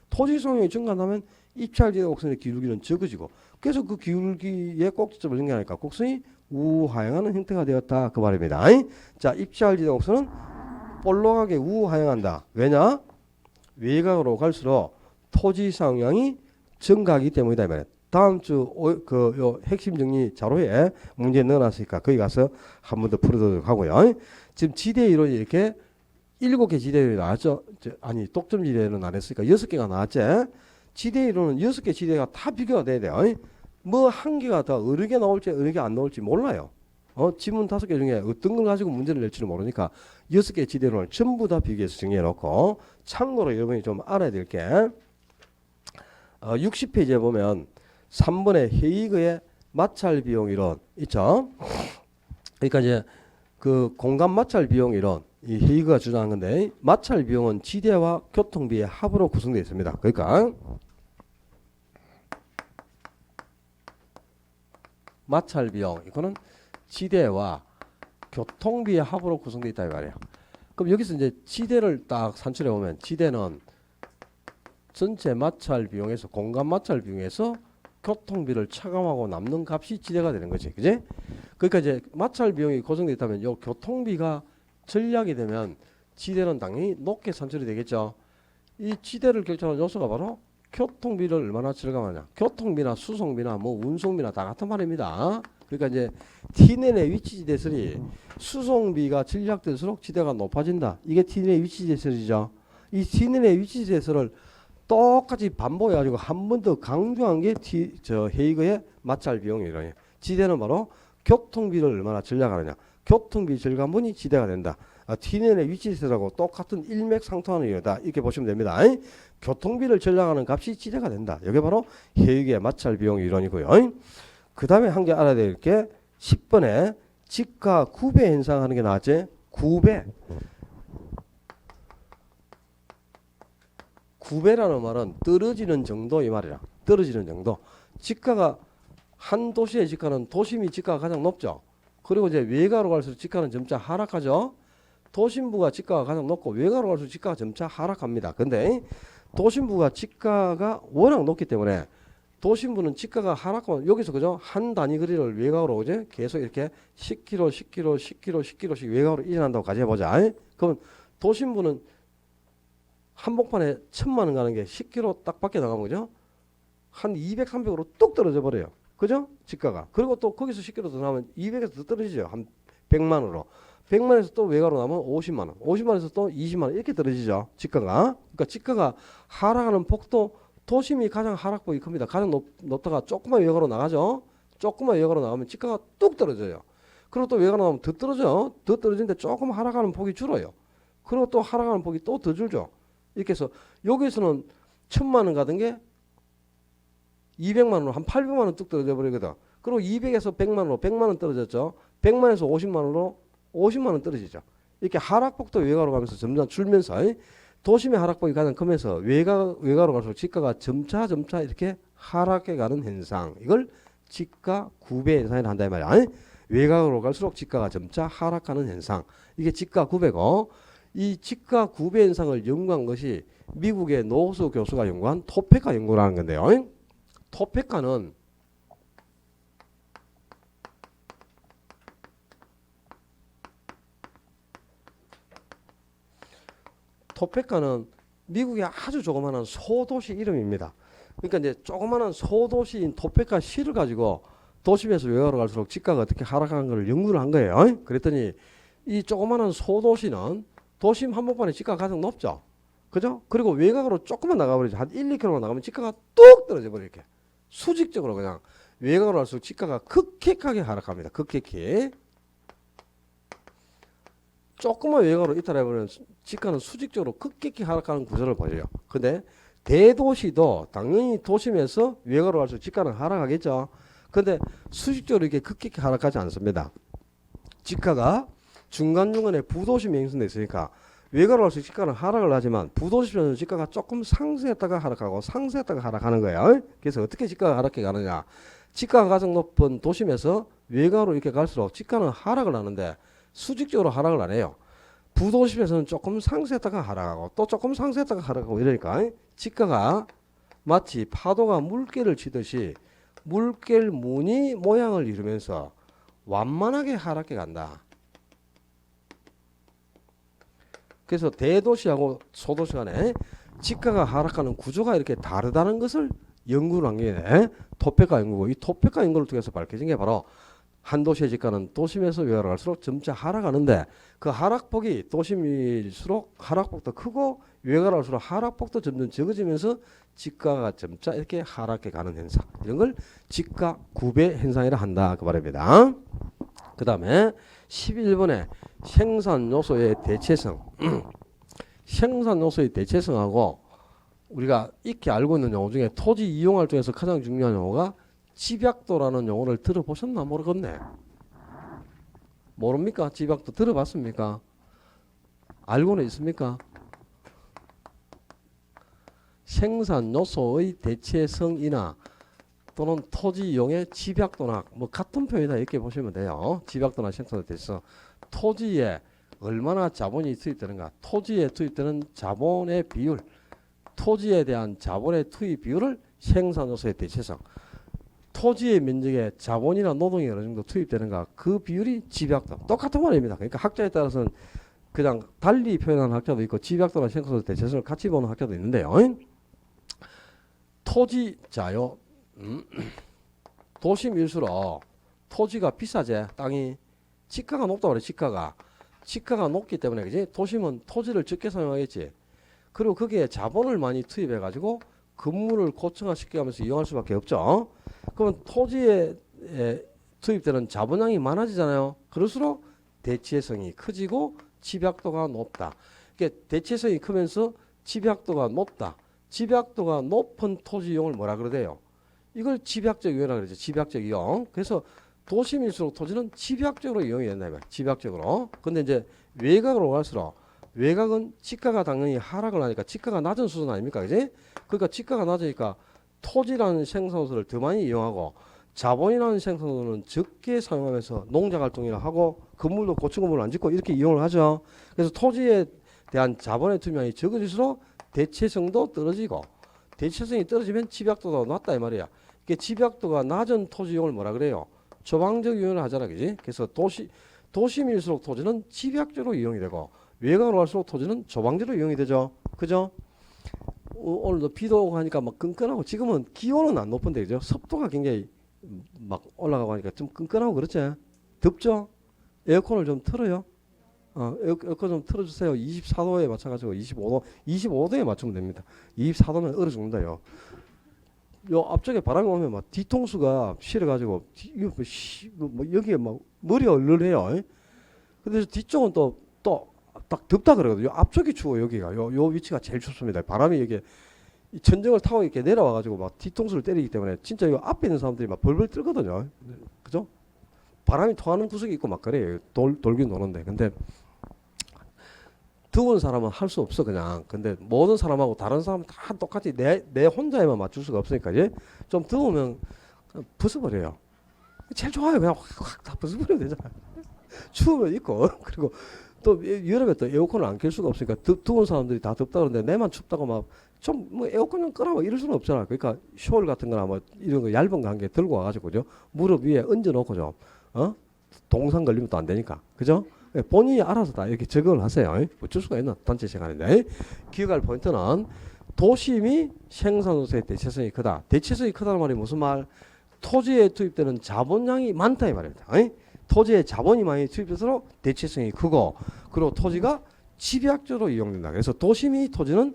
토지 상향이 증가하면 입찰지대 곡선의 기울기는 적어지고, 그래서 그 기울기의 꼭지점을 연결하니까 곡선이 우하향하는 형태가 되었다 그 말입니다. 자, 입찰지대 곡선은 볼록하게 우하향한다. 왜냐? 외곽으로 갈수록 토지 상향이 증가하기 때문이다 이 말이야. 다음 주 요 핵심 정리 자료에 문제 넣어놨으니까 거기 가서 한 번 더 풀어보도록 하고요. 지금 지대 이론이 이렇게 7개 지대 이론이 나왔죠. 아니 독점 지대는 안 했으니까 6개가 나왔지. 지대 이론은 6개 지대가 다 비교가 돼야 돼요. 뭐 한 개가 더 어렵게 나올지 어렵게 안 나올지 몰라요. 지문 5개 중에 어떤 걸 가지고 문제를 낼지는 모르니까 6개 지대론을 전부 다 비교해서 정리해 놓고, 참고로 여러분이 좀 알아야 될 게 60페이지에 보면 3번의 헤이그의 마찰 비용 이론 있죠. 그러니까 이제 그 공간 마찰 비용 이론, 이 헤이그가 주장한 건데, 마찰 비용은 지대와 교통비의 합으로 구성되어 있습니다. 그러니까 마찰 비용 이거는 지대와 교통비의 합으로 구성되어 있다 이 말이에요. 그럼 여기서 이제 지대를 딱 산출해 보면, 지대는 전체 마찰 비용에서, 공간 마찰 비용에서 교통비를 차감하고 남는 값이 지대가 되는 거지. 그지? 그러니까 이제 마찰 비용이 고정되어 있다면 요 교통비가 전략이 되면 지대는 당연히 높게 산출이 되겠죠. 이 지대를 결정하는 요소가 바로 교통비를 얼마나 절감하냐. 교통비나 수송비나 뭐 운송비나 다 같은 말입니다. 그러니까 이제 T넷의 위치지대설이 수송비가 전략될수록 지대가 높아진다. 이게 T넷의 위치지대설이죠. 이 T넷의 위치지대설을 똑같이 반복해가지고 한 번 더 강조한 게 헤이그의 마찰 비용 이론이에요. 지대는 바로 교통비를 얼마나 절약하느냐. 교통비 절감분이 지대가 된다. T넷의 위치지대설하고 똑같은 일맥상통하는 이유다. 이렇게 보시면 됩니다. 교통비를 절약하는 값이 지대가 된다. 이게 바로 헤이그의 마찰 비용 이론이고요. 그 다음에 한 개 알아야 될 게 10번에 지가 9배 현상하는 게 나왔지? 9배. 9배라는 말은 떨어지는 정도 이 말이라. 떨어지는 정도. 지가가 한 도시의 지가는 도심이 지가가 가장 높죠. 그리고 이제 외가로 갈수록 지가는 점차 하락하죠. 도심부가 지가가 가장 높고 외가로 갈수록 지가가 점차 하락합니다. 근데 도심부가 지가가 워낙 높기 때문에 도심부는 지가가 하락하면 여기서 그죠? 한 단위 거리를 외곽으로 그죠? 계속 이렇게 10km, 10km, 10km, 10km씩 외곽으로 이전한다고 가져보자. 그러면 도심부는 한복판에 1000만 원 가는 게 10km 딱 밖에 나가면 그죠? 한 200, 300으로 뚝 떨어져 버려요. 그죠? 지가가. 그리고 또 거기서 10km 더 나면 200에서 더 떨어지죠. 한 100만 원으로. 100만에서 또 외곽으로 나면 50만 원. 50만에서 또 20만 원 이렇게 떨어지죠. 지가가. 그러니까 지가가 하락하는 폭도 도심이 가장 하락폭이 큽니다. 가장 높다가 조금만 외곽으로 나가죠. 조금만 외곽으로 나가면 지가가 뚝 떨어져요. 그리고 또 외곽으로 나가면 더 떨어져요. 더 떨어지는데 조금 하락하는 폭이 줄어요. 그리고 또 하락하는 폭이 또 더 줄죠. 이렇게 해서 여기서는 1000만 원 가던 게 200만 원으로 한 800만 원 뚝 떨어져 버리거든. 그리고 200에서 100만 원으로 100만 원 떨어졌죠. 100만에서 50만 원으로 50만 원 떨어지죠. 이렇게 하락폭도 외곽으로 가면서 점점 줄면서 도심의 하락폭이 가장 크면서 외곽으로 갈수록 지가가 점차 이렇게 하락해 가는 현상. 이걸 지가 9배 현상이라 한다 이 말이야. 외곽으로 갈수록 지가가 점차 하락하는 현상. 이게 지가 9배고 이 지가 9배 현상을 연구한 것이 미국의 노스 교수가 연구한 토페카 연구라는 건데요. 토페카는 미국의 아주 조그마한 소도시 이름입니다. 그러니까 이제 조그마한 소도시인 토페카 시를 가지고 도심에서 외곽으로 갈수록 지가가 어떻게 하락하는 걸 연구를 한 거예요. 그랬더니 이 조그마한 소도시는 도심 한복판에 지가가 가장 높죠. 그죠? 그리고 외곽으로 조금만 나가버리죠. 한 1, 2km 나가면 지가가 뚝 떨어져 버려 이렇게. 수직적으로 그냥 외곽으로 갈수록 지가가 급격하게 하락합니다. 급격히. 조금만 외곽으로 이탈해버리면 지가는 수직적으로 급격히 하락하는 구조를 보여요. 근데 대도시도 당연히 도심에서 외곽으로 갈수록 지가는 하락하겠죠. 근데 수직적으로 이렇게 급격히 하락하지 않습니다. 지가가 중간중간에 부도심이 형성되어 있으니까 외곽으로 갈수록 지가는 하락을 하지만 부도심에서는 지가가 조금 상승했다가 하락하고 상승했다가 하락하는 거예요. 그래서 어떻게 지가가 하락해 가느냐. 지가가 가장 높은 도심에서 외곽으로 이렇게 갈수록 지가는 하락을 하는데 수직적으로 하락을 안 해요. 부도심에서는 조금 상승했다가 하락하고 또 조금 상승했다가 하락하고 이러니까 지가가 마치 파도가 물결을 치듯이 물결 무늬 모양을 이루면서 완만하게 하락해 간다. 그래서 대도시하고 소도시 간에 지가가 하락하는 구조가 이렇게 다르다는 것을 연구를 한 게 토페카 연구고 이 토페카 연구를 통해서 밝혀진 게 바로 한 도시의 지가는 도심에서 외곽으로 갈수록 점차 하락하는데 그 하락폭이 도심일수록 하락폭도 크고 외곽으로 갈수록 하락폭도 점점 적어지면서 지가가 점차 이렇게 하락해 가는 현상. 이런 걸 지가 9배 현상이라 한다. 그 말입니다. 그 다음에 11번에 생산 요소의 대체성. 생산 요소의 대체성하고 우리가 익히 알고 있는 용어 중에 토지 이용할 중에서 가장 중요한 용어가 집약도라는 용어를 들어보셨나 모르겠네. 모릅니까? 집약도 들어봤습니까? 알고는 있습니까? 생산 요소의 대체성이나 또는 토지 이용의 집약도나 뭐 같은 표현이다 이렇게 보시면 돼요. 집약도나 생산도 대체성. 토지에 얼마나 자본이 투입되는가. 토지에 투입되는 자본의 비율. 토지에 대한 자본의 투입 비율을 생산 요소의 대체성. 토지의 면적에 자본이나 노동이 어느 정도 투입되는가 그 비율이 집약도. 똑같은 말입니다. 그러니까 학자에 따라서는 그냥 달리 표현하는 학자도 있고 집약도나 생산도 대체성을 같이 보는 학자도 있는데요. 토지 자요. 도심일수록 토지가 비싸지. 땅이 지가가 높다고 그래. 지가가 높기 때문에 그지. 도심은 토지를 적게 사용하겠지. 그리고 거기에 자본을 많이 투입해 가지고 건물을 고층화시켜 가면서 이용할 수밖에 없죠. 그러면 토지에 투입되는 자본량이 많아지잖아요. 그럴수록 대체성이 커지고 집약도가 높다. 그러니까 대체성이 크면서 집약도가 높다. 집약도가 높은 토지 이용을 뭐라 그러대요? 이걸 집약적 이용이라고 그러죠. 집약적 이용. 그래서 도심일수록 토지는 집약적으로 이용이 된다. 집약적으로. 근데 이제 외곽으로 갈수록 외곽은 지가가 당연히 하락을 하니까 지가가 낮은 수준 아닙니까? 그지? 그러니까 지가가 낮으니까 토지라는 생산소를 더 많이 이용하고 자본이라는 생산소는 적게 사용하면서 농작활동이나 하고 건물도 고층 건물을 안 짓고 이렇게 이용을 하죠. 그래서 토지에 대한 자본의 투명이 적어질수록 대체성도 떨어지고 대체성이 떨어지면 집약도도 낮다 이 말이야. 이게 집약도가 낮은 토지 이용을 뭐라 그래요? 조방적 이용을 하잖아, 그지? 그래서 도심일수록 토지는 집약적으로 이용이 되고 외곽으로 갈수록 토지는 조방적으로 이용이 되죠, 그죠? 오늘도 비도 오고 하니까 막 끈끈하고 지금은 기온은 안 높은데 그죠? 습도가 굉장히 막 올라가고 하니까 좀 끈끈하고 그렇지? 덥죠? 에어컨을 좀 틀어요. 에어컨 좀 틀어주세요. 24도에 맞춰가지고 25도에 맞추면 됩니다. 24도면 얼어 죽는다요. 요 앞쪽에 바람이 오면 막 뒤통수가 실어가지고 여기에 막 머리가 얼얼해요. 근데 뒤쪽은 또 딱 덥다 그러거든요. 앞쪽이 추워 여기가 요 위치가 제일 춥습니다. 바람이 여기 이 천정을 타고 이렇게 내려와가지고 막 뒤통수를 때리기 때문에 진짜 요 앞에 있는 사람들이 막 벌벌 떨거든요. 그죠? 바람이 통하는 구석이 있고 막 그래요. 돌긴 도는데. 근데 더운 사람은 할 수 없어 그냥. 근데 모든 사람하고 다른 사람은 다 똑같이 내 혼자에만 맞출 수가 없으니까 이제 좀 더우면 벗어버려요. 제일 좋아요. 그냥 확 다 벗어버려도 되잖아요. 추우면 있고 그리고 또 여름에 또 에어컨을 안 켤 수가 없으니까 더운 사람들이 다 덥다 그러는데 내만 춥다고 막 좀 뭐 에어컨 좀 끄라고 이럴 수는 없잖아. 그러니까 숄 같은 거나 뭐 이런 거 얇은 거 한 개 들고 와가지고죠. 무릎 위에 얹어 놓고 좀 동상 걸리면 또 안 되니까 그죠? 본인이 알아서 다 이렇게 적응을 하세요. 어쩔 수가 있나 단체 시간인데. 기억할 포인트는 도심이 생산소의 대체성이 크다. 대체성이 크다는 말이 무슨 말? 토지에 투입되는 자본량이 많다 이 말입니다. 토지에 자본이 많이 투입될수록 대체성이 크고 그리고 토지가 집약적으로 이용된다. 그래서 도심이 토지는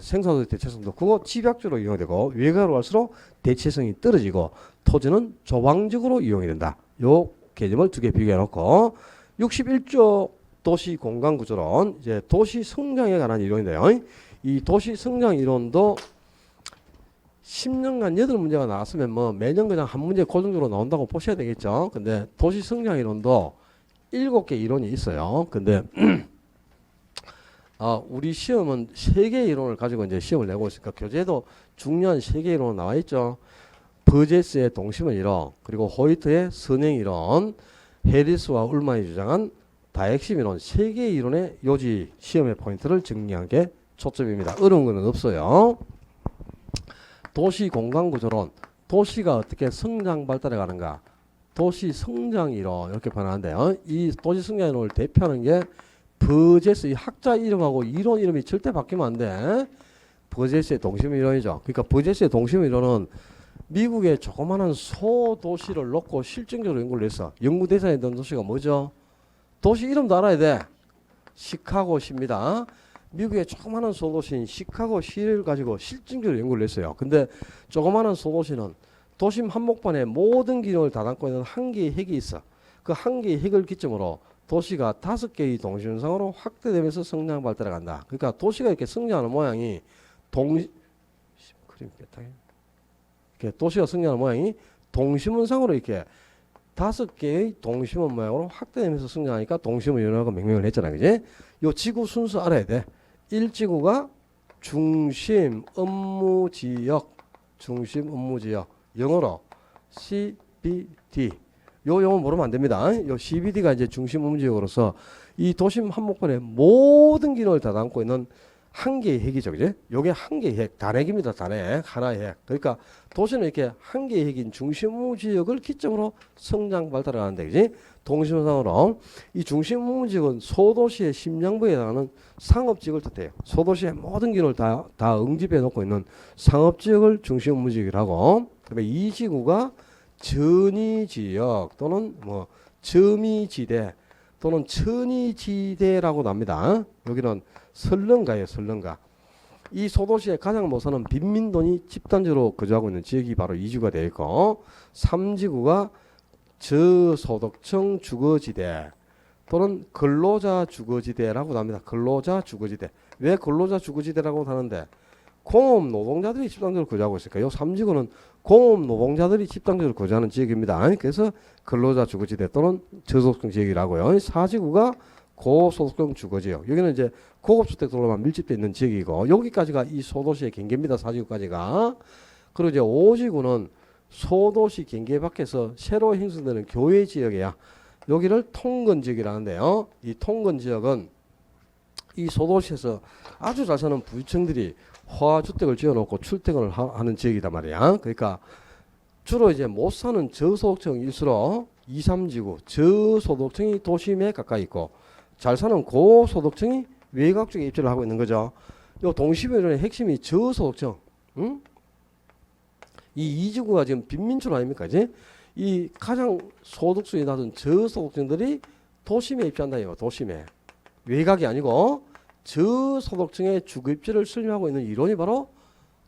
생산소의 대체성도 크고 집약적으로 이용되고 외곽으로 갈수록 대체성이 떨어지고 토지는 조방적으로 이용이 된다. 요 개념을 두 개 비교해 놓고 61조 도시 공간 구조론 이제 도시 성장에 관한 이론인데요. 이 도시 성장 이론도 10년간 8문제가 나왔으면 뭐 매년 그냥 한 문제 고정적으로 나온다고 보셔야 되겠죠. 근데 도시 성장 이론도 7개 이론이 있어요. 근데 우리 시험은 3개 이론을 가지고 이제 시험을 내고 있으니까 교재도 중요한 3개 이론 나와 있죠. 버제스의 동심원 이론, 그리고 호이트의 선행 이론, 해리스와 울만이 주장한 다핵심 이론 3개 이론의 요지 시험의 포인트를 정리한 게 초점입니다. 어려운 거는 없어요. 도시 공간 구조론, 도시가 어떻게 성장 발달해 가는가, 도시 성장 이론 이렇게 변하는데요. 이 도시 성장 이론을 대표하는 게 버제스, 이 학자 이름하고 이론 이름이 절대 바뀌면 안 돼. 버제스의 동심 이론이죠. 그러니까 버제스의 동심 이론은 미국의 조그마한 소도시를 놓고 실증적으로 연구를 했어. 연구 대상에 든 도시가 뭐죠? 도시 이름도 알아야 돼. 시카고시입니다. 미국의 조그마한 소도시인 시카고시를 가지고 실증적으로 연구를 했어요. 근데 조그마한 소도시는 도심 한복판에 모든 기능을 다 담고 있는 한 개의 핵이 있어. 그 한 개의 핵을 기점으로 도시가 5개의 동심상으로 확대되면서 성장 발달해 간다. 그러니까 도시가 이렇게 성장하는 모양이 도시가 성장하는 모양이 동심원상으로 이렇게 5개의 동심원 모양으로 확대되면서 성장하니까 동심원이라고 명명을 했잖아, 그지? 요 지구 순서 알아야 돼. 1지구가 중심 업무 지역, 영어로 CBD. 요 용어 모르면 안 됩니다. 요 CBD가 이제 중심 업무 지역으로서 이 도심 한복판에 모든 기능을 다 담고 있는 한 개의 핵이죠, 그지? 요게 한 개의 핵, 단핵입니다, 단핵, 하나의 핵. 그러니까 도시는 이렇게 한 개의 핵인 중심 업무 지역을 기점으로 성장 발달을 하는데, 그지? 동심상으로 이 중심 업무 지역은 소도시의 심장부에 해당하는 상업지역을 뜻해요. 소도시의 모든 기능을 다 응집해 놓고 있는 상업지역을 중심 업무 지역이라고. 그다음에 이 지구가 전이지역 또는 뭐 점이지대 또는 천이지대라고 납니다. 여기는 설렁가예요, 설렁가. 이 소도시의 가장 모사는 빈민돈이 집단적으로 거주하고 있는 지역이 바로 2지구가 되어 있고, 3지구가 저소득층 주거지대 또는 근로자 주거지대라고 합니다. 근로자 주거지대. 왜 근로자 주거지대라고 하는데, 공업 노동자들이 집단적으로 거주하고 있으니까 요 3지구는 공업 노동자들이 집단적으로 거주하는 지역입니다. 그래서 근로자 주거지대 또는 저소득층 지역이라고요. 4지구가 고소득층 주거지역. 여기는 이제 고급주택들로만 밀집되어 있는 지역이고 여기까지가 이 소도시의 경계입니다. 4지구까지가. 그리고 이제 5지구는 소도시 경계 밖에서 새로 형성되는 교외 지역이야. 여기를 통근지역이라는데요. 이 통근지역은 이 소도시에서 아주 잘 사는 부유층들이 화주택을 지어놓고 출퇴근을 하는 지역이단 말이야. 그러니까 주로 이제 못 사는 저소득층일수록 2, 3지구 저소득층이 도심에 가까이 있고 잘 사는 고소득층이 외곽 쪽에 입지를 하고 있는 거죠. 요 동시면의 핵심이 저소득층. 응? 이 2지구가 지금 빈민촌 아닙니까? 이제 이 가장 소득수준이 낮은 저소득층들이 도심에 입지한다 이거. 도심에. 외곽이 아니고 저소득층의 주거 입지를 설명하고 있는 이론이 바로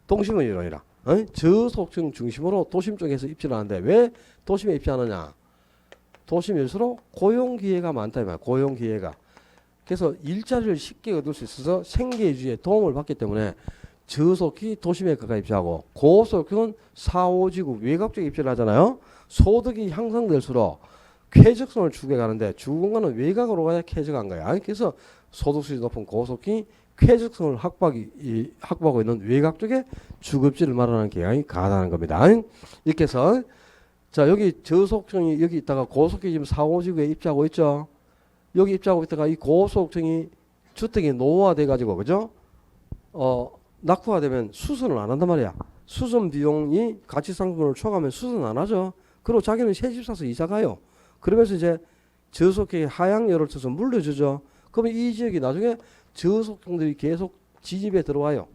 동심원 이론이라. 저소득층 중심으로 도심 쪽에서 입지를 하는데 왜 도심에 입지하느냐? 도심일수록 고용 기회가 많다 이 말이야. 고용 기회가. 그래서 일자리를 쉽게 얻을 수 있어서 생계 유지에 도움을 받기 때문에 저소득이 도심에 가까이 입지하고 고소득은 4, 5지구 외곽 쪽에 입지를 하잖아요. 소득이 향상될수록 쾌적성을 추구해 가는데 주공간은 외곽으로 가야 쾌적한 거야. 그래서 소득수준이 높은 고소득이 쾌적성을 확보하고 있는 외곽 쪽에 주거지를 마련하는 경향이 강하다는 겁니다. 이렇게 해서 자 여기 저소득층이 여기 있다가 고소득이 지금 4, 5지구에 입지하고 있죠. 여기 입지하고 있다가 이 고소득층이 주택이 노후화돼 가지고 그죠? 낙후화되면 수선을 안 한단 말이야. 수선 비용이 가치상승을 초과하면 수선 안 하죠. 그리고 자기는 새집 사서 이사 가요. 그러면서 이제 저소득의 하향열을 쳐서 물려주죠. 그러면 이 지역이 나중에 저소득층들이 계속 지집에 들어와요.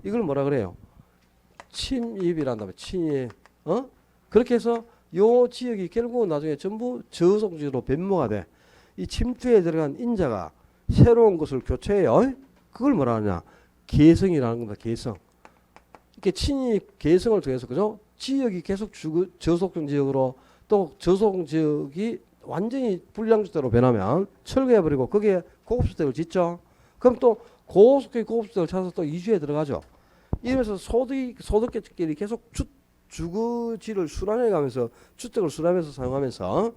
이걸 뭐라 그래요? 침입이란다. 침입. 그렇게 해서 요 지역이 결국은 나중에 전부 저소득지로 변모가 돼. 이 침투에 들어간 인자가 새로운 것을 교체해요. 그걸 뭐라 하냐? 개성이라는 겁니다. 개성. 이렇게 침입 개성을 통해서 그죠? 지역이 계속 저소득층 지역으로 또 저소득 지역이 완전히 불량주택으로 변하면 철거해버리고 거기에 고급주택을 짓죠. 그럼 또 고속의 고급주택을 찾아서 또 이주에 들어가죠. 이러면서 소득계층끼리 계속 주거지를 순환해가면서 주택을 순환하면서 사용하면서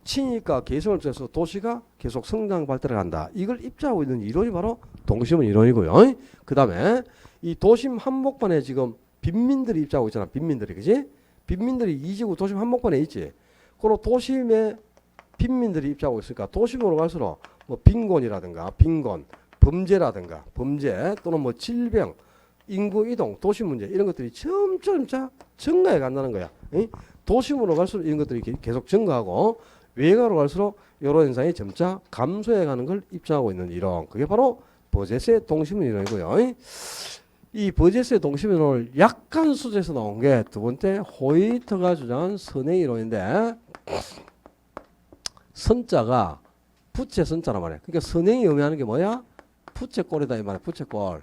침입과 개성을 통해서 도시가 계속 성장 발달해 간다. 이걸 입자하고 있는 이론이 바로 동심원 이론이고요. 그 다음에 이 도심 한복판에 지금 빈민들이 입자하고 있잖아. 빈민들이 그지? 빈민들이 2지구 도심 한복판에 있지. 그리고 도심에 빈민들이 입자하고 있으니까 도심으로 갈수록 뭐 빈곤이라든가 빈곤, 범죄라든가 범죄 또는 뭐 질병, 인구 이동, 도시 문제 이런 것들이 점점 증가해 간다는 거야. 도심으로 갈수록 이런 것들이 계속 증가하고 외곽으로 갈수록 이런 현상이 점차 감소해 가는 걸 입증하고 있는 이론. 그게 바로 버제스의 동심원 이론이고요. 이 버제스의 동심원 이론을 약간 수제해서 나온 게 두 번째 호이트가 주장한 선행 이론인데 선자가 부채 선자란 말이야. 그러니까 선행이 의미하는 게 뭐야? 부채꼴이다 이 말이야. 부채꼴.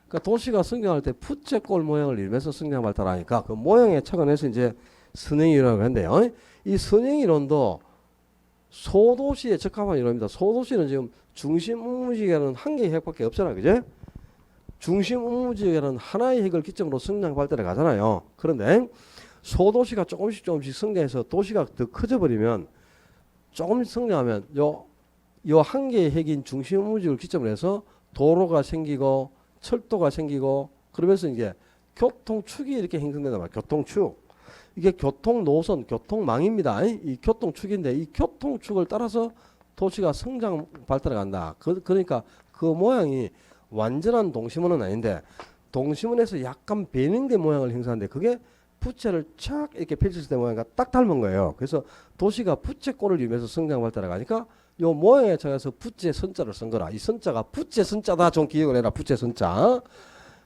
그러니까 도시가 성장할 때 부채꼴 모양을 이루면서 성장 발달하니까 그 모양에 착안해서 이제 선행 이론이라고 하는데요. 이 선행 이론도 소도시에 적합한 이론입니다. 소도시는 지금 중심 업무지역에는 한 개의 핵밖에 없잖아. 그제? 중심 업무지역에는 하나의 핵을 기점으로 성장 발달해 가잖아요. 그런데 소도시가 조금씩 성장해서 도시가 더 커져 버리면 조금씩 성장하면 요 한 개의 핵인 중심 업무지역을 기점으로 해서 도로가 생기고 철도가 생기고 그러면서 이제 교통축이 이렇게 형성된단 말이에요. 교통축. 이게 교통 노선, 교통망입니다. 이 교통축인데 이 교통축을 따라서 도시가 성장 발달해 간다. 그러니까 그 모양이 완전한 동심원은 아닌데 동심원에서 약간 변형된 모양을 형성하는데 그게 부채를 착 이렇게 펼쳤을 때 모양과 딱 닮은 거예요. 그래서 도시가 부채꼴을 이루면서 성장 발달해 가니까 요 모양에 찾아서 부채 선자를 쓴 거라. 이 선자가 부채 선자다. 좀 기억을 해라. 부채 선자.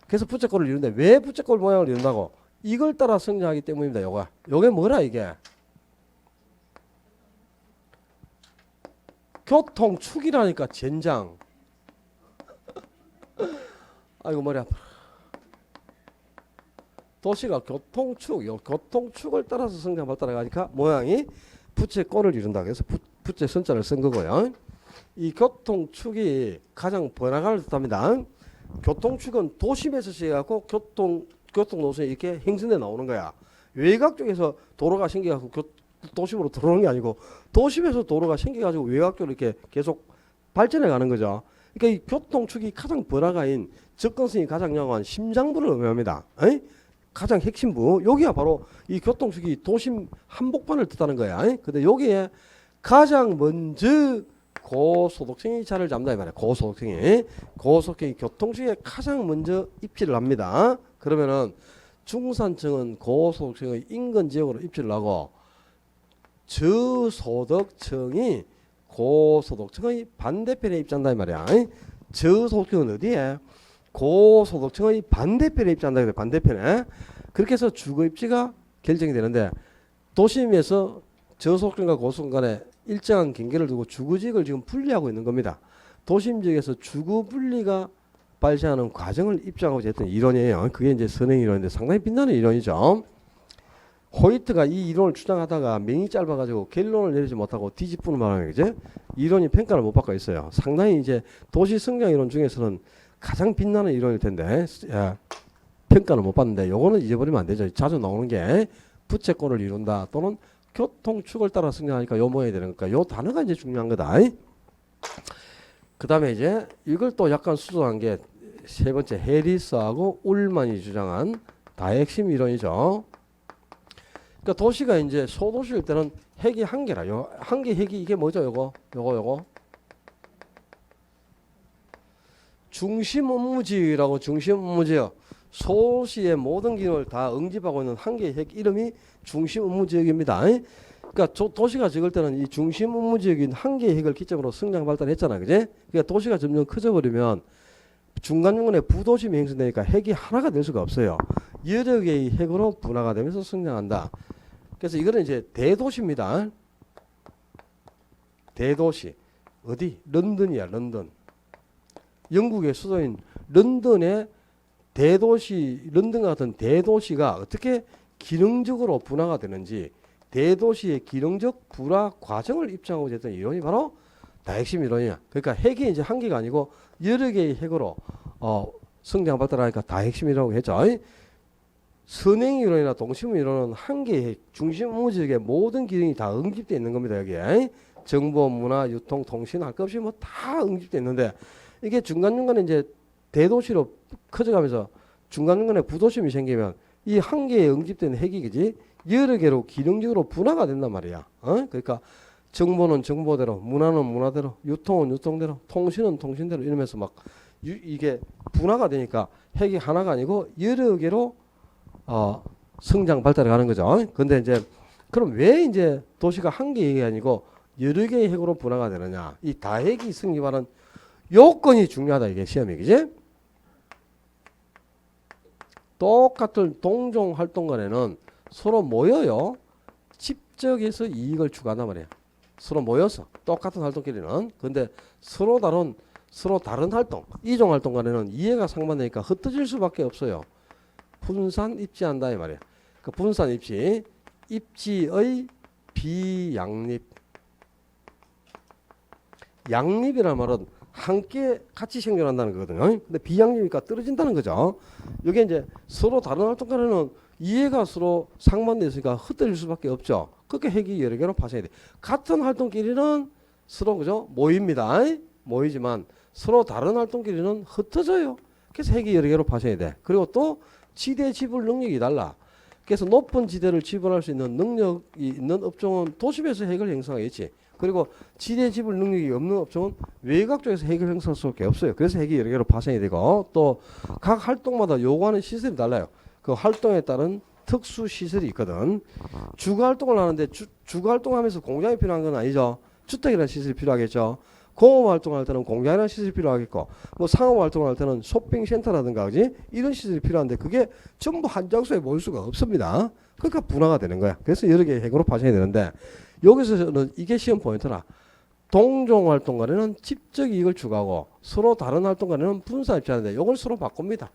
그래서 부채꼴을 이루는데 왜 부채꼴 모양을 이룬다고? 이걸 따라 성장하기 때문입니다. 요게 뭐라 이게? 교통축이라니까 젠장. 아이고 머리 아파. 도시가 교통축을 따라서 성장 발달해가니까 모양이 부채꼴을 이룬다. 그래서 부채 선자를 쓴 거고요. 이 교통축이 가장 번화가를 뜻합니다. 교통축은 도심에서 시작하고 교통 노선이 이렇게 행선돼 나오는 거야. 외곽 쪽에서 도로가 생겨갖고 도심으로 들어오는 게 아니고 도심에서 도로가 생겨가지고 외곽 쪽으로 이렇게 계속 발전해 가는 거죠. 그러니까 이 교통축이 가장 번화가인 접근성이 가장 양호한 심장부를 의미합니다. 에이? 가장 핵심부 여기가 바로 이 교통축이 도심 한복판을 뜻하는 거야. 근데 여기에 가장 먼저 고소득층이 자리를 잡는다 이 말이야. 고소득층이 교통축에 가장 먼저 입지를 합니다. 그러면은 중산층은 고소득층의 인근 지역으로 입지를 하고 저소득층이 고소득층의 반대편에 입지한다 이 말이야. 저소득층은 어디에? 고소득층의 반대편에 입지한다 그래. 반대편에. 그렇게 해서 주거 입지가 결정이 되는데 도심에서 저소득층과 고소득층 간에 일정한 경계를 두고 주거지역을 지금 분리하고 있는 겁니다. 도심 지역에서 주거 분리가 발생하는 과정을 입증하고자 했던 이론이에요. 그게 이제 선행 이론인데 상당히 빛나는 이론이죠. 호이트가 이 이론을 주장하다가 명이 짧아가지고 결론을 내리지 못하고 뒤집부는 바람에 그제 이론이 평가를 못 받고 있어요. 상당히 이제 도시 성장 이론 중에서는 가장 빛나는 이론일 텐데 평가를 못 받는데 요거는 잊어버리면 안 되죠. 자주 나오는 게 부채꼴을 이룬다 또는 교통축을 따라 성장하니까 요 모양이 되는 거니까 요 단어가 이제 중요한 거다. 그 다음에 이제 이걸 또 약간 수정한 게 세 번째 해리스하고 울만이 주장한 다핵심 이론이죠. 그러니까 도시가 이제 소도시일 때는 핵이 한 개라. 요 한 개 핵이 이게 뭐죠? 요거 중심 업무지라고 중심 업무지역. 소시의 모든 기능을 다 응집하고 있는 한 개의 핵 이름이 중심 업무지역입니다. 그러니까 도시가 적을 때는 이 중심 업무지역인 한 개의 핵을 기점으로 성장 발달했잖아, 그제? 그러니까 도시가 점점 커져 버리면 중간중간에 부도심이 형성되니까 핵이 하나가 될 수가 없어요. 여러 개의 핵으로 분화가 되면서 성장한다. 그래서 이거는 이제 대도시입니다. 대도시 어디? 런던이야, 런던. 영국의 수도인 런던의 대도시, 런던 같은 대도시가 어떻게 기능적으로 분화가 되는지 대도시의 기능적 분화 과정을 입증하고자 했던 이론이 바로 다핵심 이론이야. 그러니까 핵이 이제 한 개가 아니고 여러 개의 핵으로 성장 발달하니까 다핵심이라고 했죠. 선행 이론이나 동심 이론은 한 개의 핵, 중심 업무지역의 모든 기능이 다 응집되어 있는 겁니다. 여기에 정보, 문화, 유통, 통신 할 것 없이 뭐 다 응집되어 있는데 이게 중간중간에 이제 대도시로 커져가면서 중간중간에 부도심이 생기면 이 한 개에 응집된 핵이 그지 여러 개로 기능적으로 분화가 된단 말이야. 그러니까 정보는 정보대로, 문화는 문화대로, 유통은 유통대로, 통신은 통신대로 이러면서 막 이게 분화가 되니까 핵이 하나가 아니고 여러 개로 성장 발달해 가는 거죠. 근데 이제 그럼 왜 이제 도시가 한 개의 핵이 아니고 여러 개의 핵으로 분화가 되느냐? 이 다핵이 성립하는 요건이 중요하다 이게 시험이 그지? 똑같은 동종 활동간에는 서로 모여요. 집적에서 이익을 추구한단 말이에요. 서로 모여서 똑같은 활동끼리는. 근데 서로 다른 활동, 이종 활동 간에는 이해가 상반되니까 흩어질 수밖에 없어요. 분산 입지한다 이 말이에요. 그 분산 입지, 입지의 비양립. 양립이라는 말은 함께 같이 생존한다는 거거든요. 근데 비양립이니까 떨어진다는 거죠. 이게 이제 서로 다른 활동 간에는 이해가 서로 상반되어 있으니까 흩어질 수밖에 없죠. 그렇게 핵이 여러 개로 파생이 돼. 같은 활동끼리는 서로 그죠? 모입니다. 모이지만 서로 다른 활동끼리는 흩어져요. 그래서 핵이 여러 개로 파생이 돼. 그리고 또 지대 지불 능력이 달라. 그래서 높은 지대를 지불할 수 있는 능력이 있는 업종은 도심에서 핵을 형성하겠지. 그리고 지대 지불 능력이 없는 업종은 외곽 쪽에서 핵을 형성할 수밖에 없어요. 그래서 핵이 여러 개로 파생이 되고 또 각 활동마다 요구하는 시스템이 달라요. 그 활동에 따른 특수 시설이 있거든. 주거 활동을 하는데 주거 활동하면서 공장이 필요한 건 아니죠. 주택이라는 시설이 필요하겠죠. 공업 활동할 때는 공장이라는 시설이 필요하겠고 뭐 상업 활동할 때는 쇼핑센터라든가 그지 이런 시설이 필요한데 그게 전부 한 장소에 모일 수가 없습니다. 그러니까 분화가 되는 거야. 그래서 여러 개의 핵으로 파생이 되는데 여기서는 이게 시험 포인트라. 동종 활동 간에는 집적 이익을 추구하고 서로 다른 활동 간에는 분산 입지하는데 이걸 서로 바꿉니다.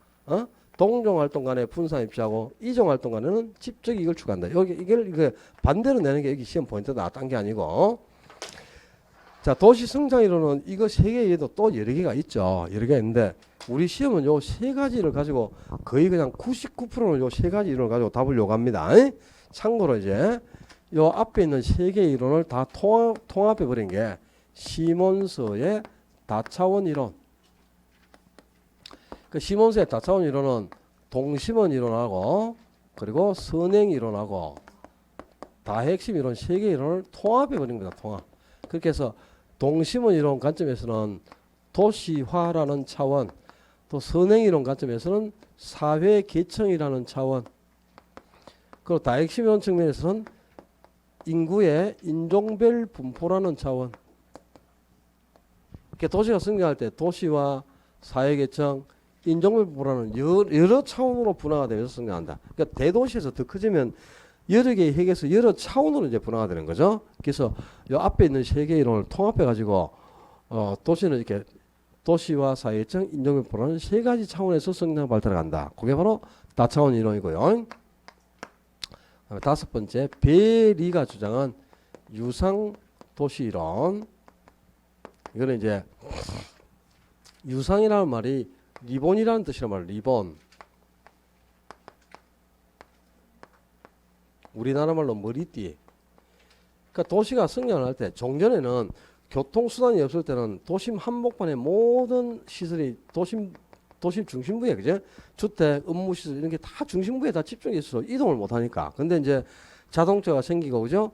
동종 활동 간에 분산 입지하고 이종 활동 간에는 집적 이익을 추구한다. 이게 반대로 내는 게 여기 시험 포인트다. 딴 게 아니고. 자, 도시 성장 이론은 이거 세 개 외에도 또 여러 개가 있죠. 여러 개가 있는데 우리 시험은 요 세 가지를 가지고 거의 그냥 99%는 요 세 가지 이론을 가지고 답을 요구합니다. 참고로 이제 요 앞에 있는 세 개의 이론을 다 통합해 버린 게 시몬스의 다차원 이론. 그 시몬스의 다차원 이론은 동심원 이론하고 그리고 선행 이론하고 다핵심 이론 세 개의 이론을 통합해 버린 거다. 통합. 그렇게 해서 동심원 이론 관점에서는 도시화라는 차원, 또 선행 이론 관점에서는 사회 계층이라는 차원, 그리고 다핵심 이론 측면에서는 인구의 인종별 분포라는 차원. 이렇게 도시가 성장할 때 도시와 사회 계층, 인종별 분포라는 여러 차원으로 분화가 되면서 성장한다. 그러니까 대도시에서 더 커지면 여러 개의 핵에서 여러 차원으로 이제 분화가 되는 거죠. 그래서 이 앞에 있는 세 개의 이론을 통합해 가지고 도시는 이렇게 도시와 사회적 인종별 분화는 세 가지 차원에서 성장 발달해 간다. 그게 바로 다차원 이론이고요. 다섯 번째, 베리가 주장한 유상 도시 이론. 이거는 이제 유상이라는 말이 리본이라는 뜻이란 말이에요. 리본. 우리나라 말로 머리띠. 그러니까 도시가 성장을 할 때 종전에는 교통수단이 없을 때는 도심 한복판의 모든 시설이 도심 중심부에, 그죠? 주택, 업무시설 이런 게 다 중심부에 다 집중해 있어서 이동을 못 하니까. 근데 이제 자동차가 생기고, 그죠?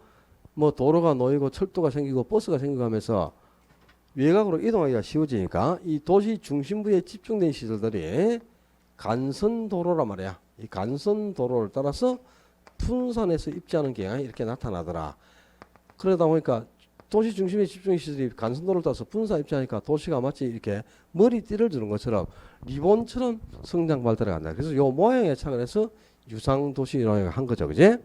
뭐 도로가 놓이고 철도가 생기고 버스가 생기고 하면서 외곽으로 이동하기가 쉬워지니까 이 도시 중심부에 집중된 시설들이 간선도로란 말이야. 이 간선도로를 따라서 분산해서 입지하는 경향이 이렇게 나타나더라. 그러다 보니까 도시 중심의 집중 시설이 간선도로를 따라서 분산 입지하니까 도시가 마치 이렇게 머리띠를 두는 것처럼 리본처럼 성장 발달해 간다. 그래서 요 모양에 착안해서 유상 도시 이론을 한 거죠, 그지?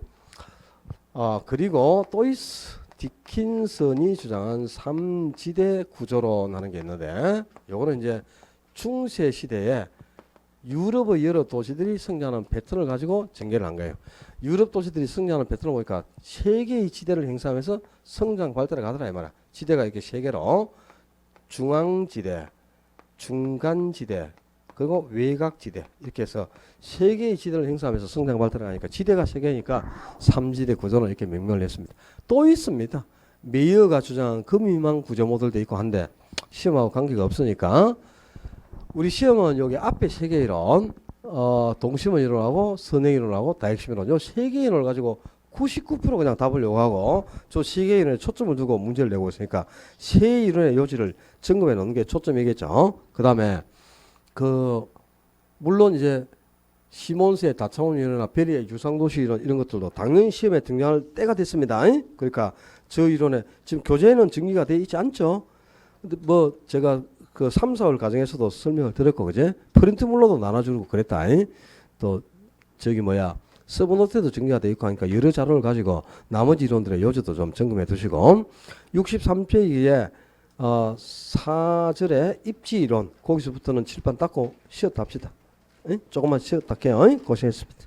그리고 또이스 디킨슨이 주장한 3지대 구조론하는 게 있는데, 요거는 이제 중세 시대에 유럽의 여러 도시들이 성장하는 패턴을 가지고 전개를 한 거예요. 유럽 도시들이 성장하는 패턴을 보니까 세 개의 지대를 형성하면서 성장 발달해 가더라 이 말이야. 지대가 이렇게 세 개로 중앙지대, 중간지대, 그리고 외곽지대 이렇게 해서 세 개의 지대를 형성하면서 성장 발달해 가니까 지대가 세 개니까 3지대 구조로 이렇게 명명을 했습니다. 또 있습니다. 메이어가 주장한 금위망 구조 모델도 있고 한데 시험하고 관계가 없으니까 우리 시험은 여기 앞에 세 개 이론, 동심원 이론하고 선행 이론하고 다핵심 이론 요 세 개 이론을 가지고 99% 그냥 답을 요구하고 저 세 개 이론에 초점을 두고 문제를 내고 있으니까 세 이론의 요지를 점검해 놓는 게 초점이겠죠. 그 다음에 물론 이제 시몬스의 다차원 이론이나 베리의 유상도시 이론 이런 것들도 당연히 시험에 등장할 때가 됐습니다. 그러니까 저 이론에 지금 교재에는 정리가 되어 있지 않죠. 근데 뭐 제가 그 3, 4월 과정에서도 설명을 드렸고, 그제? 프린트물로도 나눠주고 그랬다. 또, 서브노트에도 정리가 되어 있고 하니까 여러 자료를 가지고 나머지 이론들의 요지도 좀 점검해 두시고, 63페이지에, 4절의 입지 이론, 거기서부터는 칠판 닦고 쉬었다 합시다. 조금만 쉬었다 할게요. 고생했습니다.